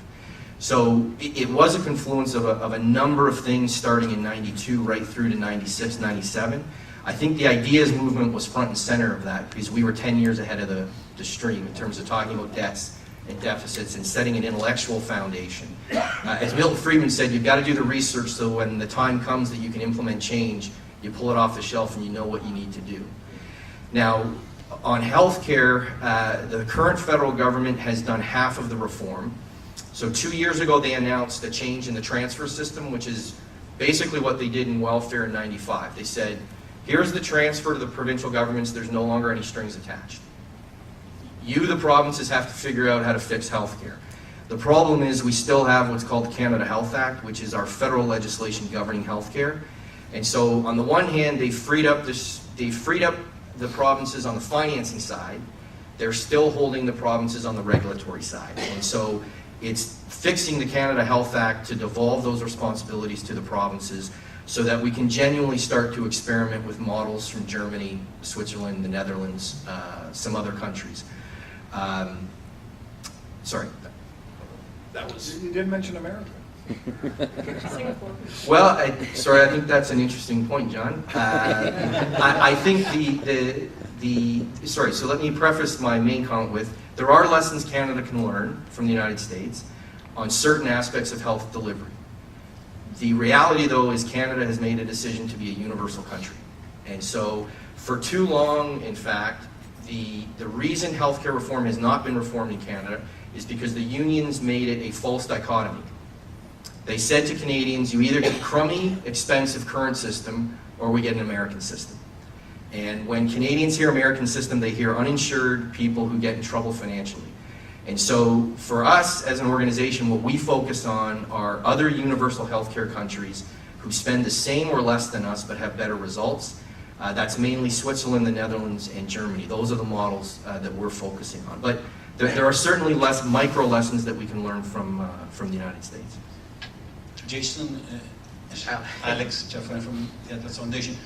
So it was a confluence of a number of things starting in '92 right through to '96, '97. I think the ideas movement was front and center of that, because we were 10 years ahead of the stream in terms of talking about debts and deficits and setting an intellectual foundation. As Milton Friedman said, you've got to do the research so when the time comes that you can implement change, you pull it off the shelf and you know what you need to do. Now, on healthcare, the current federal government has done half of the reform. So 2 years ago, they announced a change in the transfer system, which is basically what they did in welfare in '95. They said, here's the transfer to the provincial governments. There's no longer any strings attached. You, the provinces, have to figure out how to fix healthcare. The problem is we still have what's called the Canada Health Act, which is our federal legislation governing healthcare. And so on the one hand, they freed up the provinces on the financing side. They're still holding the provinces on the regulatory side. And so it's fixing the Canada Health Act to devolve those responsibilities to the provinces so that we can genuinely start to experiment with models from Germany, Switzerland, the Netherlands, some other countries. Sorry, that was... You didn't mention America. Well, I think that's an interesting point, John. I think so let me preface my main comment with, there are lessons Canada can learn from the United States on certain aspects of health delivery. The reality, though, is Canada has made a decision to be a universal country. And so for too long, in fact, the reason healthcare reform has not been reformed in Canada is because the unions made it a false dichotomy. They said to Canadians, you either get a crummy, expensive current system or we get an American system. And when Canadians hear American system, they hear uninsured people who get in trouble financially. And so for us as an organization, what we focus on are other universal healthcare countries who spend the same or less than us but have better results. That's mainly Switzerland, the Netherlands, and Germany. Those are the models that we're focusing on. But there are certainly less micro lessons that we can learn from the United States. Jason, Alex Jeffrey from the Atlas Foundation.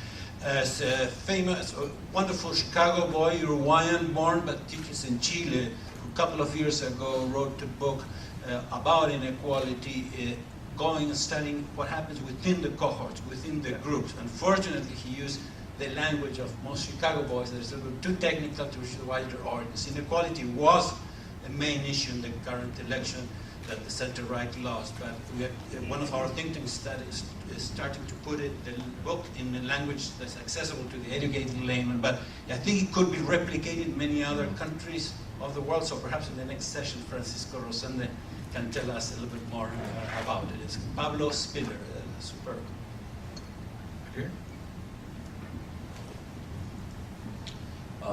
As a famous, wonderful Chicago boy, Uruguayan born, but teaches in Chile, who a couple of years ago wrote a book about inequality, going and studying what happens within the cohorts, within the groups. Unfortunately, he used the language of most Chicago boys that is a little too technical to show wider audience. Inequality was the main issue in the current election that the center-right lost, but one of our think tanks that is starting to put the book in a language that's accessible to the educated layman, but I think it could be replicated in many other countries of the world, so perhaps in the next session, Francisco Rosende can tell us a little bit more about it. It's Pablo Spiller, superb. Here.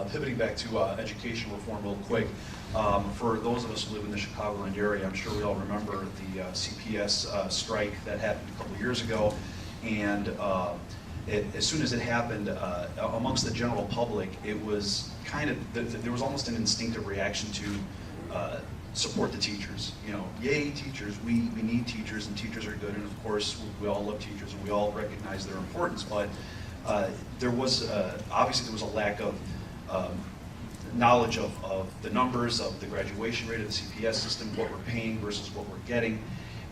Pivoting back to education reform real quick, for those of us who live in the Chicagoland area, I'm sure we all remember the CPS strike that happened a couple years ago. And as soon as it happened, amongst the general public, it was kind of, there was almost an instinctive reaction to support the teachers. You know, yay, teachers, we need teachers, and teachers are good, and of course, we all love teachers, and we all recognize their importance, but there was, obviously there was a lack of knowledge of the numbers, of the graduation rate of the CPS system, what we're paying versus what we're getting.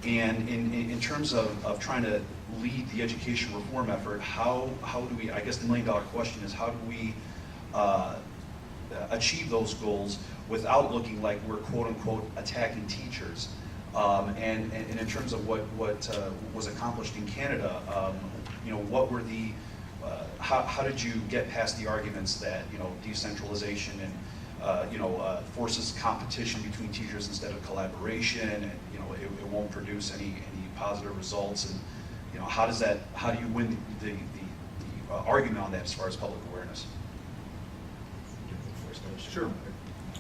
And in terms of trying to lead the education reform effort, how do we, I guess the million-dollar question is, how do we achieve those goals without looking like we're quote-unquote attacking teachers? And in terms of what was accomplished in Canada, you know, what were the, how did you get past the arguments that, you know, decentralization and you know, forces competition between teachers instead of collaboration, and you know, it won't produce any positive results, and you know, how do you win the argument on that as far as public awareness? Sure.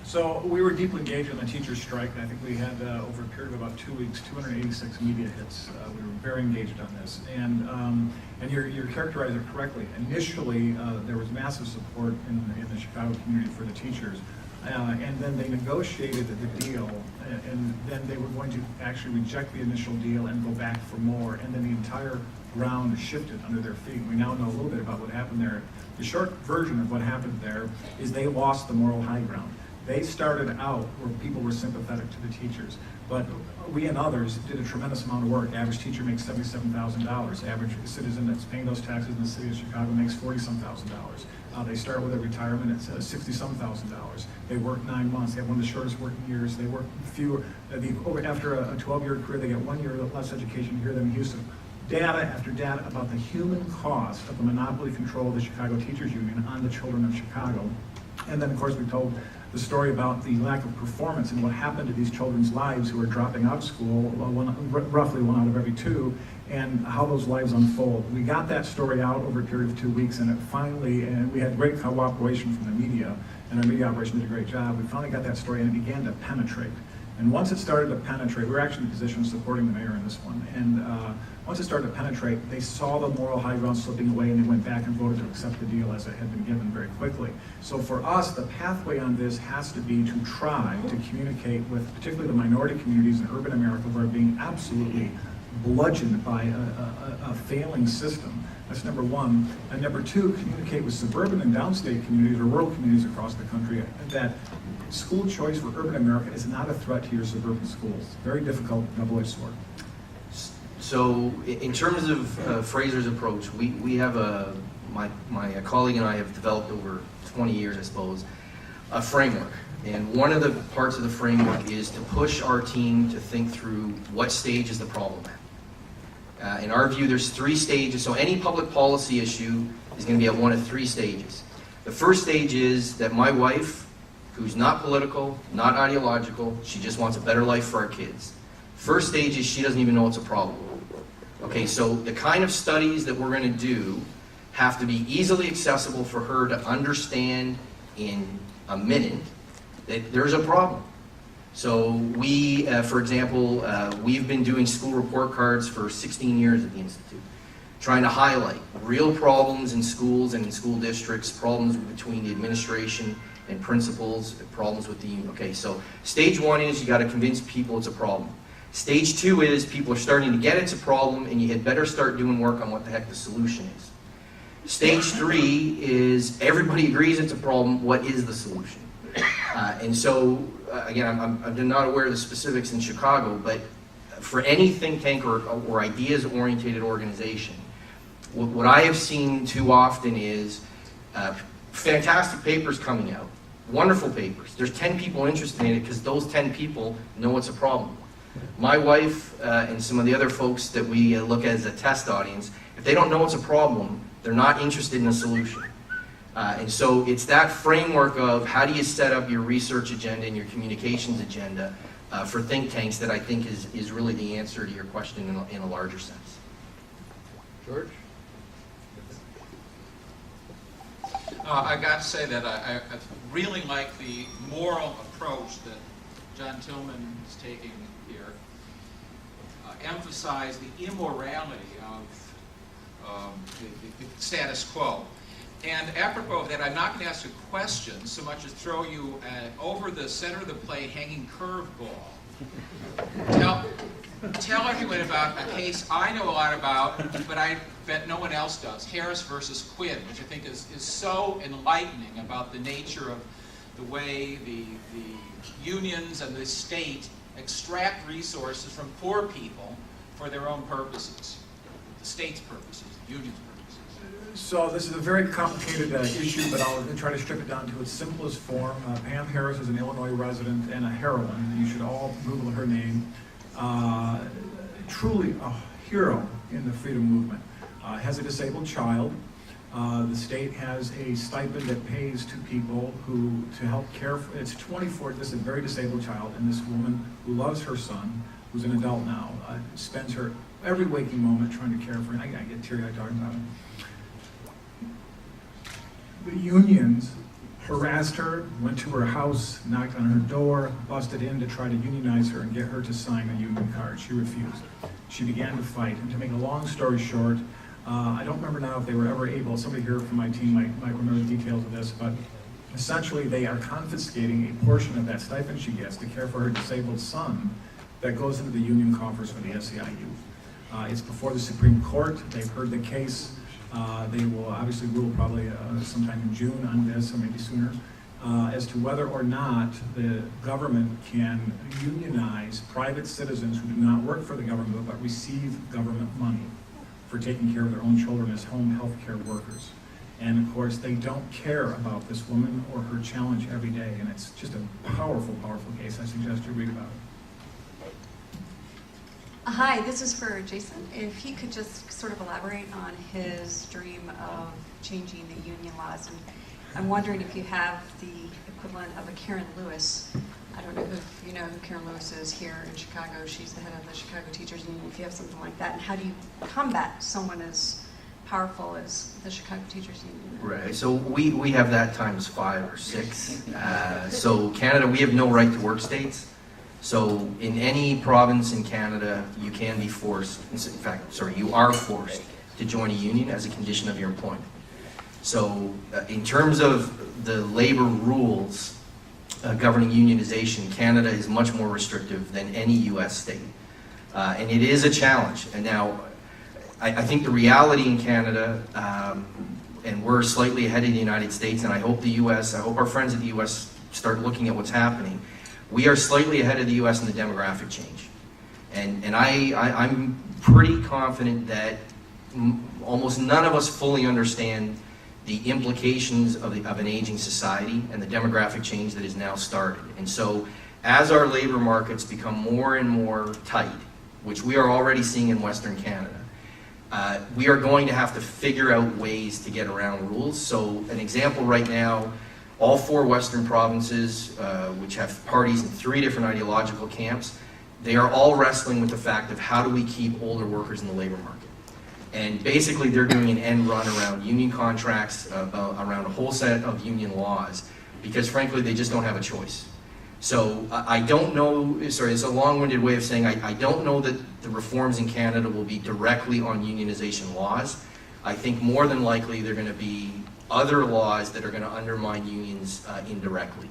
So we were deeply engaged in the teachers' strike, and I think we had, over a period of about 2 weeks, 286 media hits. We were very engaged on this, and you're characterizing it correctly. Initially, there was massive support in the Chicago community for the teachers, and then they negotiated the deal, and then they were going to actually reject the initial deal and go back for more, and then the entire ground shifted under their feet. We now know a little bit about what happened there. The short version of what happened there is they lost the moral high ground. They started out where people were sympathetic to the teachers, but we and others did a tremendous amount of work. Average teacher makes $77,000. Average citizen that's paying those taxes in the city of Chicago makes $40-some thousand. They start with a retirement at $60-some thousand. They work 9 months. They have one of the shortest working years. They work fewer. After a 12-year career, they get 1 year less education here than in Houston. Data after data about the human cost of the monopoly control of the Chicago Teachers Union on the children of Chicago. And then, of course, we told the story about the lack of performance and what happened to these children's lives who are dropping out of school, roughly 1 out of every 2, and how those lives unfold. We got that story out over a period of 2 weeks, and it finally, and we had great cooperation from the media, and our media operation did a great job. We finally got that story, and it began to penetrate. And once it started to penetrate, we were actually in a position of supporting the mayor in this one, and once it started to penetrate, they saw the moral high ground slipping away, and they went back and voted to accept the deal as it had been given very quickly. So for us, the pathway on this has to be to try to communicate with particularly the minority communities in urban America who are being absolutely bludgeoned by a failing system. That's number one. And number two, communicate with suburban and downstate communities or rural communities across the country that school choice for urban America is not a threat to your suburban schools. Very difficult, double-edged sword. So in terms of Fraser's approach, we have my colleague and I have developed over 20 years, I suppose, a framework. And one of the parts of the framework is to push our team to think through what stage is the problem at. In our view, there's 3 stages. So any public policy issue is going to be at one of 3 stages. The first stage is that my wife, who's not political, not ideological, she just wants a better life for our kids. First stage is she doesn't even know it's a problem. Okay, so the kind of studies that we're going to do have to be easily accessible for her to understand in a minute that there's a problem. So we, for example, we've been doing school report cards for 16 years at the Institute, trying to highlight real problems in schools and in school districts, problems between the administration and principals, problems with the, okay, so stage 1 is you got to convince people it's a problem. Stage 2 is people are starting to get it's a problem, and you had better start doing work on what the heck the solution is. Stage 3 is everybody agrees it's a problem, what is the solution? And so, again, I'm not aware of the specifics in Chicago, but for any think tank or ideas-oriented organization, what I have seen too often is fantastic papers coming out, wonderful papers. There's 10 people interested in it because those 10 people know it's a problem. My wife and some of the other folks that we look at as a test audience, if they don't know it's a problem, they're not interested in a solution. And so it's that framework of how do you set up your research agenda and your communications agenda for think tanks that I think is really the answer to your question in a larger sense. George? I got to say that I really like the moral approach that John Tillman is taking here. Emphasize the immorality of the status quo. And apropos of that, I'm not going to ask a question so much as throw you over the center of the plate hanging curveball. Tell everyone about a case I know a lot about, but I bet no one else does, Harris versus Quinn, which I think is so enlightening about the nature of the way the unions and the state extract resources from poor people for their own purposes, the state's purposes, the union's purposes. So this is a very complicated issue, but I'll try to strip it down to its simplest form. Pam Harris is an Illinois resident and a heroine. You should all Google her name. Truly a hero in the freedom movement. Has a disabled child. The state has a stipend that pays to people to help care for, it's 24, this is a very disabled child, and this woman who loves her son, who's an adult now, spends her every waking moment trying to care for him. I get teary-eyed talking about it. The unions harassed her, went to her house, knocked on her door, busted in to try to unionize her and get her to sign a union card. She refused. She began to fight, and to make a long story short, I don't remember now if they were ever able, somebody here from my team might remember the details of this, but essentially they are confiscating a portion of that stipend she gets to care for her disabled son that goes into the union coffers for the SEIU. It's before the Supreme Court. They've heard the case. They will obviously rule probably sometime in June on this, or maybe sooner, as to whether or not the government can unionize private citizens who do not work for the government but receive government money for taking care of their own children as home health care workers. And of course, they don't care about this woman or her challenge every day, and it's just a powerful, powerful case. I suggest you read about it. Hi, this is for Jason. If he could just sort of elaborate on his dream of changing the union laws. And I'm wondering if you have the equivalent of a Karen Lewis. I don't know if you know who Karen Lewis is here in Chicago. She's the head of the Chicago Teachers Union. If you have something like that, and how do you combat someone as powerful as the Chicago Teachers Union? Right, so we have that times 5 or 6. So Canada, we have no right to work states. So in any province in Canada, you can be forced, in fact, sorry, you are forced to join a union as a condition of your employment. So in terms of the labor rules governing unionization, Canada is much more restrictive than any U.S. state. And it is a challenge. And now, I think the reality in Canada, and we're slightly ahead of the United States, and I hope the U.S., I hope our friends at the U.S. start looking at what's happening. We are slightly ahead of the U.S. in the demographic change. And I'm pretty confident that almost none of us fully understand the implications of an aging society and the demographic change that is now started. And so as our labor markets become more and more tight, which we are already seeing in Western Canada, we are going to have to figure out ways to get around rules. So an example right now, all 4 Western provinces, which have parties in 3 different ideological camps, they are all wrestling with the fact of how do we keep older workers in the labor market. And basically they're doing an end run around union contracts, around a whole set of union laws, because frankly they just don't have a choice. So I don't know, sorry, it's a long-winded way of saying I don't know that the reforms in Canada will be directly on unionization laws. I think more than likely they're going to be other laws that are going to undermine unions indirectly.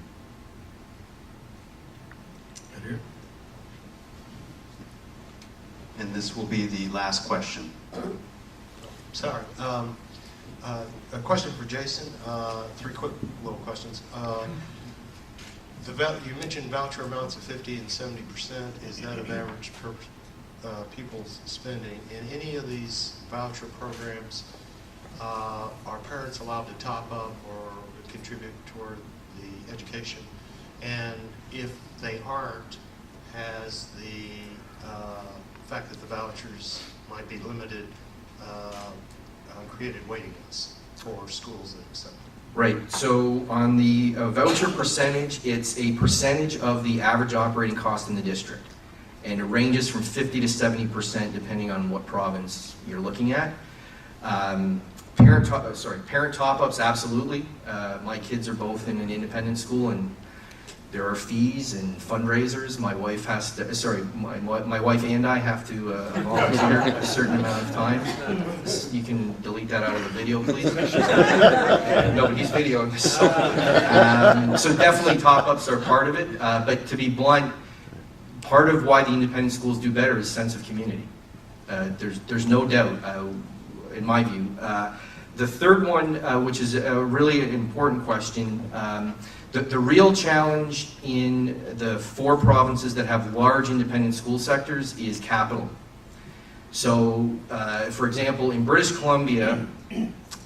And this will be the last question. Sorry. A question for Jason. 3 quick little questions. You mentioned voucher amounts of 50 and 70%. Is that of average per people's spending? In any of these voucher programs, are parents allowed to top up or contribute toward the education? And if they aren't, has the fact that the vouchers might be limited created waiting lists for schools that accept them? Right, so on the voucher percentage, it's a percentage of the average operating cost in the district. And it ranges from 50 to 70% depending on what province you're looking at. Parent top-ups, absolutely. My kids are both in an independent school, and there are fees and fundraisers. My wife has to, my wife and I have to volunteer a certain amount of time. You can delete that out of the video, please. Nobody's videoing this. So definitely top-ups are part of it. But to be blunt, part of why the independent schools do better is sense of community. There's no doubt, in my view. The third one, which is a really important question, the real challenge in the 4 provinces that have large independent school sectors is capital. So, for example, in British Columbia,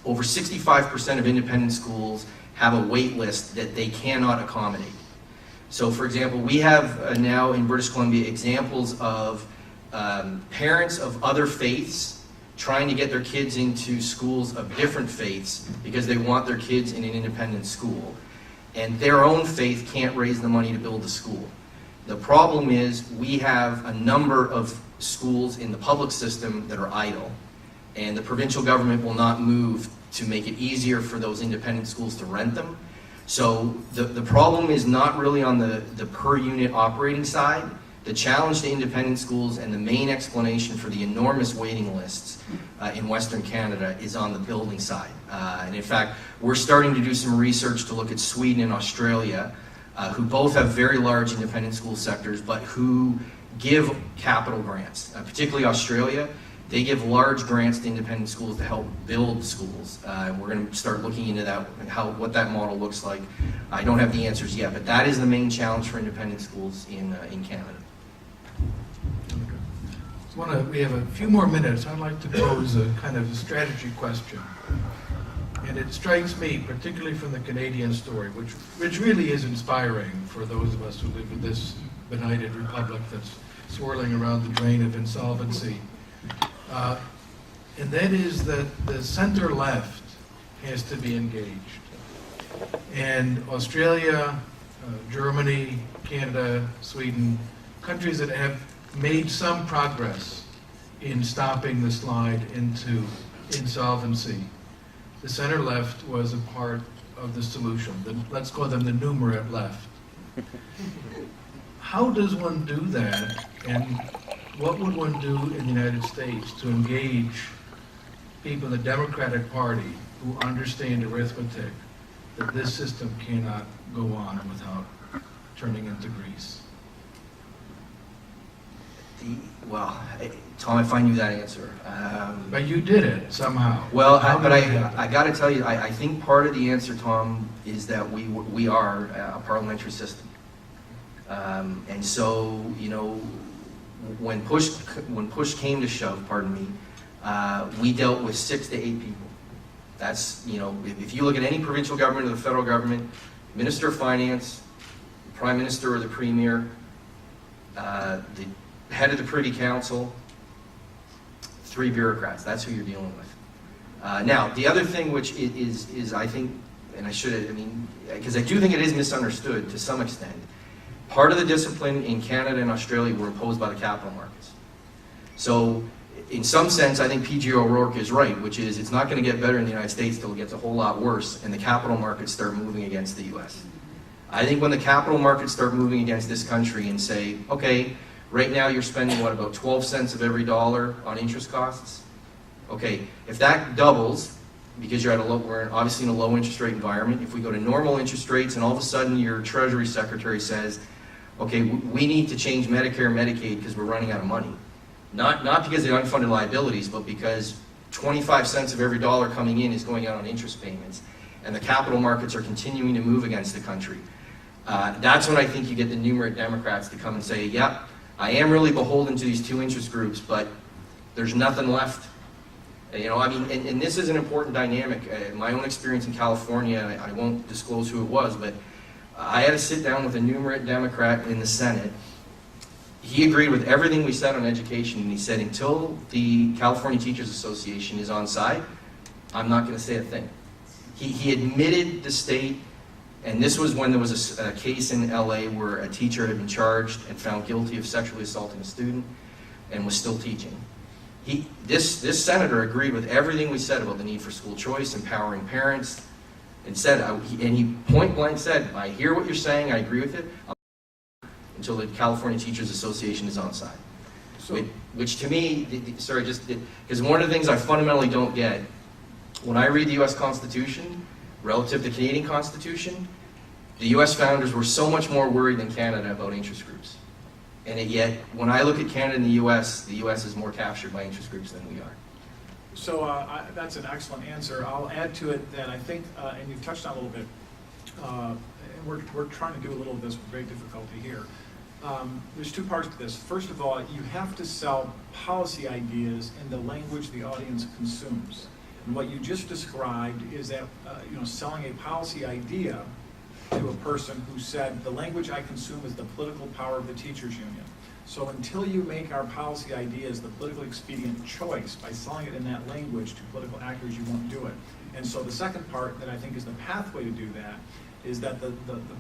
over 65% of independent schools have a wait list that they cannot accommodate. So, for example, we have now in British Columbia examples of parents of other faiths trying to get their kids into schools of different faiths because they want their kids in an independent school. And their own faith can't raise the money to build the school. The problem is we have a number of schools in the public system that are idle, and the provincial government will not move to make it easier for those independent schools to rent them. So the problem is not really on the per unit operating side. The challenge to independent schools and the main explanation for the enormous waiting lists in Western Canada is on the building side. And in fact, we're starting to do some research to look at Sweden and Australia, who both have very large independent school sectors, but who give capital grants. Particularly Australia, they give large grants to independent schools to help build schools. We're going to start looking into that, what that model looks like. I don't have the answers yet, but that is the main challenge for independent schools in Canada. We have a few more minutes. I'd like to pose a kind of a strategy question. And it strikes me, particularly from the Canadian story, which really is inspiring for those of us who live in this benighted republic that's swirling around the drain of insolvency. And that is that the center left has to be engaged. And Australia, Germany, Canada, Sweden, countries that have made some progress in stopping the slide into insolvency. The center left was a part of the solution. Let's call them the numerate left. How does one do that, and what would one do in the United States to engage people in the Democratic Party who understand arithmetic, that this system cannot go on without turning into Greece? Well, Tom, if I knew that answer. But you did it somehow. Well, I got to tell you, I think part of the answer, Tom, is that we are a parliamentary system. And so, you know, when push came to shove, pardon me, we dealt with 6 to 8 people. That's, you know, if you look at any provincial government or the federal government, Minister of Finance, the Prime Minister or the Premier, the head of the Privy Council, 3 bureaucrats. That's who you're dealing with. Now, the other thing which is I think, and I should, I mean, because I do think it is misunderstood to some extent, part of the discipline in Canada and Australia were imposed by the capital markets. So, in some sense, I think P.G. O'Rourke is right, which is it's not going to get better in the United States till it gets a whole lot worse and the capital markets start moving against the U.S. I think when the capital markets start moving against this country and say, okay, right now you're spending, what, about 12 cents of every dollar on interest costs? Okay, if that doubles, because you're at we're obviously in a low interest rate environment, if we go to normal interest rates and all of a sudden your Treasury Secretary says, okay, we need to change Medicare and Medicaid because we're running out of money. Not because of the unfunded liabilities, but because 25 cents of every dollar coming in is going out on interest payments, and the capital markets are continuing to move against the country. That's when I think you get the numerate Democrats to come and say, yep, I am really beholden to these 2 interest groups, but there's nothing left. You know, I mean, and this is an important dynamic. My own experience in California, I won't disclose who it was, but I had to sit down with a numerate Democrat in the Senate. He agreed with everything we said on education, and he said, until the California Teachers Association is on side, I'm not going to say a thing. He admitted the state, and this was when there was a case in LA where a teacher had been charged and found guilty of sexually assaulting a student and was still teaching. This senator agreed with everything we said about the need for school choice, empowering parents, and he point blank said, I hear what you're saying, I agree with it, until the California Teachers Association is on side. So, Which to me, because one of the things I fundamentally don't get, when I read the U.S. Constitution, relative to the Canadian Constitution, the U.S. founders were so much more worried than Canada about interest groups. And yet, when I look at Canada and the U.S. is more captured by interest groups than we are. so that's an excellent answer. I'll add to it that I think, and you've touched on a little bit, and we're trying to do a little of this with great difficulty here. There's two parts to this. First of all, you have to sell policy ideas in the language the audience consumes. And what you just described is that selling a policy idea to a person who said, the language I consume is the political power of the teachers union. So until you make our policy ideas the politically expedient choice by selling it in that language to political actors, you won't do it. And so the second part that I think is the pathway to do that is that the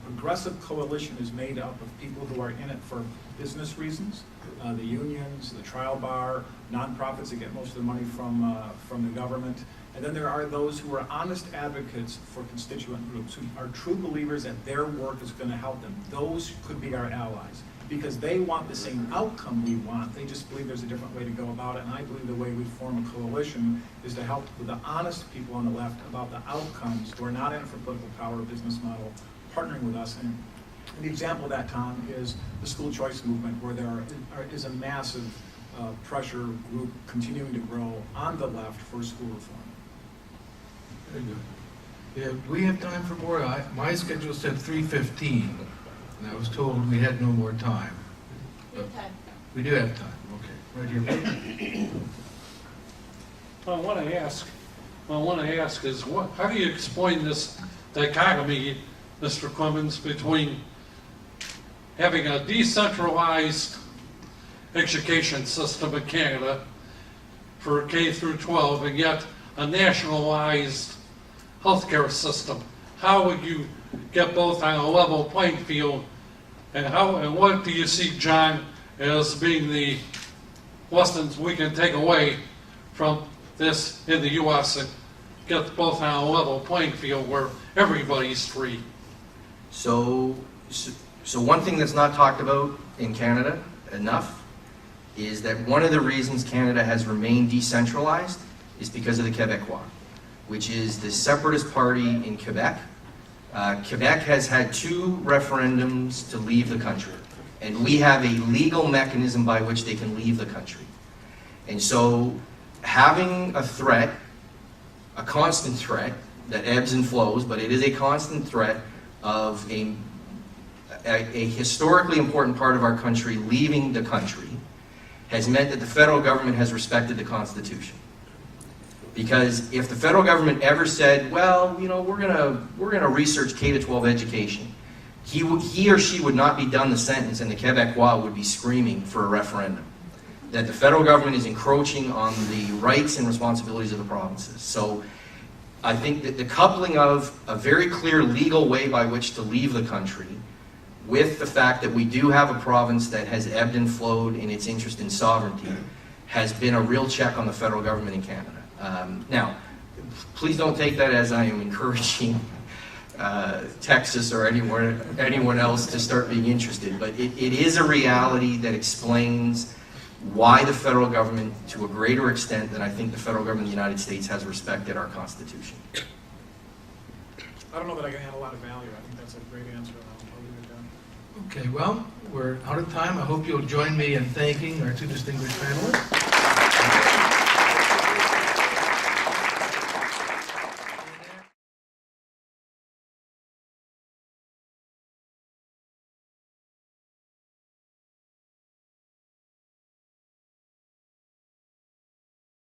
progressive coalition is made up of people who are in it for business reasons, the unions, the trial bar, nonprofits that get most of the money from the government. And then there are those who are honest advocates for constituent groups, who are true believers that their work is going to help them. Those could be our allies, because they want the same outcome we want. They just believe there's a different way to go about it. And I believe the way we form a coalition is to help the honest people on the left about the outcomes who are not in it for political power or business model, partnering with us. And the example of that, Tom, is the school choice movement, where there is a massive pressure group continuing to grow on the left for school reform. Very good. Yeah, we have time for more. My schedule said 3:15, and I was told we had no more time. We do have time. Okay, right here. What I want to ask is, how do you explain this dichotomy, Mr. Clemens, between having a decentralized education system in Canada for K through 12, and yet a nationalized healthcare system? How would you get both on a level playing field, and what do you see, John, as being the lessons we can take away from this in the U.S. and get both on a level playing field where everybody's free? So one thing that's not talked about in Canada enough is that one of the reasons Canada has remained decentralized is because of the Québécois, which is the separatist party in Quebec. Quebec has had 2 referendums to leave the country, and we have a legal mechanism by which they can leave the country. And so having a threat, a constant threat that ebbs and flows, but it is a constant threat of a historically important part of our country leaving the country, has meant that the federal government has respected the Constitution. Because if the federal government ever said, well, we're gonna research K-12 education, he or she would not be done the sentence, and the Québécois would be screaming for a referendum that the federal government is encroaching on the rights and responsibilities of the provinces. So I think that the coupling of a very clear legal way by which to leave the country with the fact that we do have a province that has ebbed and flowed in its interest in sovereignty has been a real check on the federal government in Canada. Now, please don't take that as I am encouraging Texas or anyone else to start being interested, but it is a reality that explains why the federal government, to a greater extent than I think the federal government of the United States, has respected our Constitution. I don't know that I can add a lot of value. I think that's a great answer. I'll leave it there. Okay, well, we're out of time. I hope you'll join me in thanking our 2 distinguished panelists.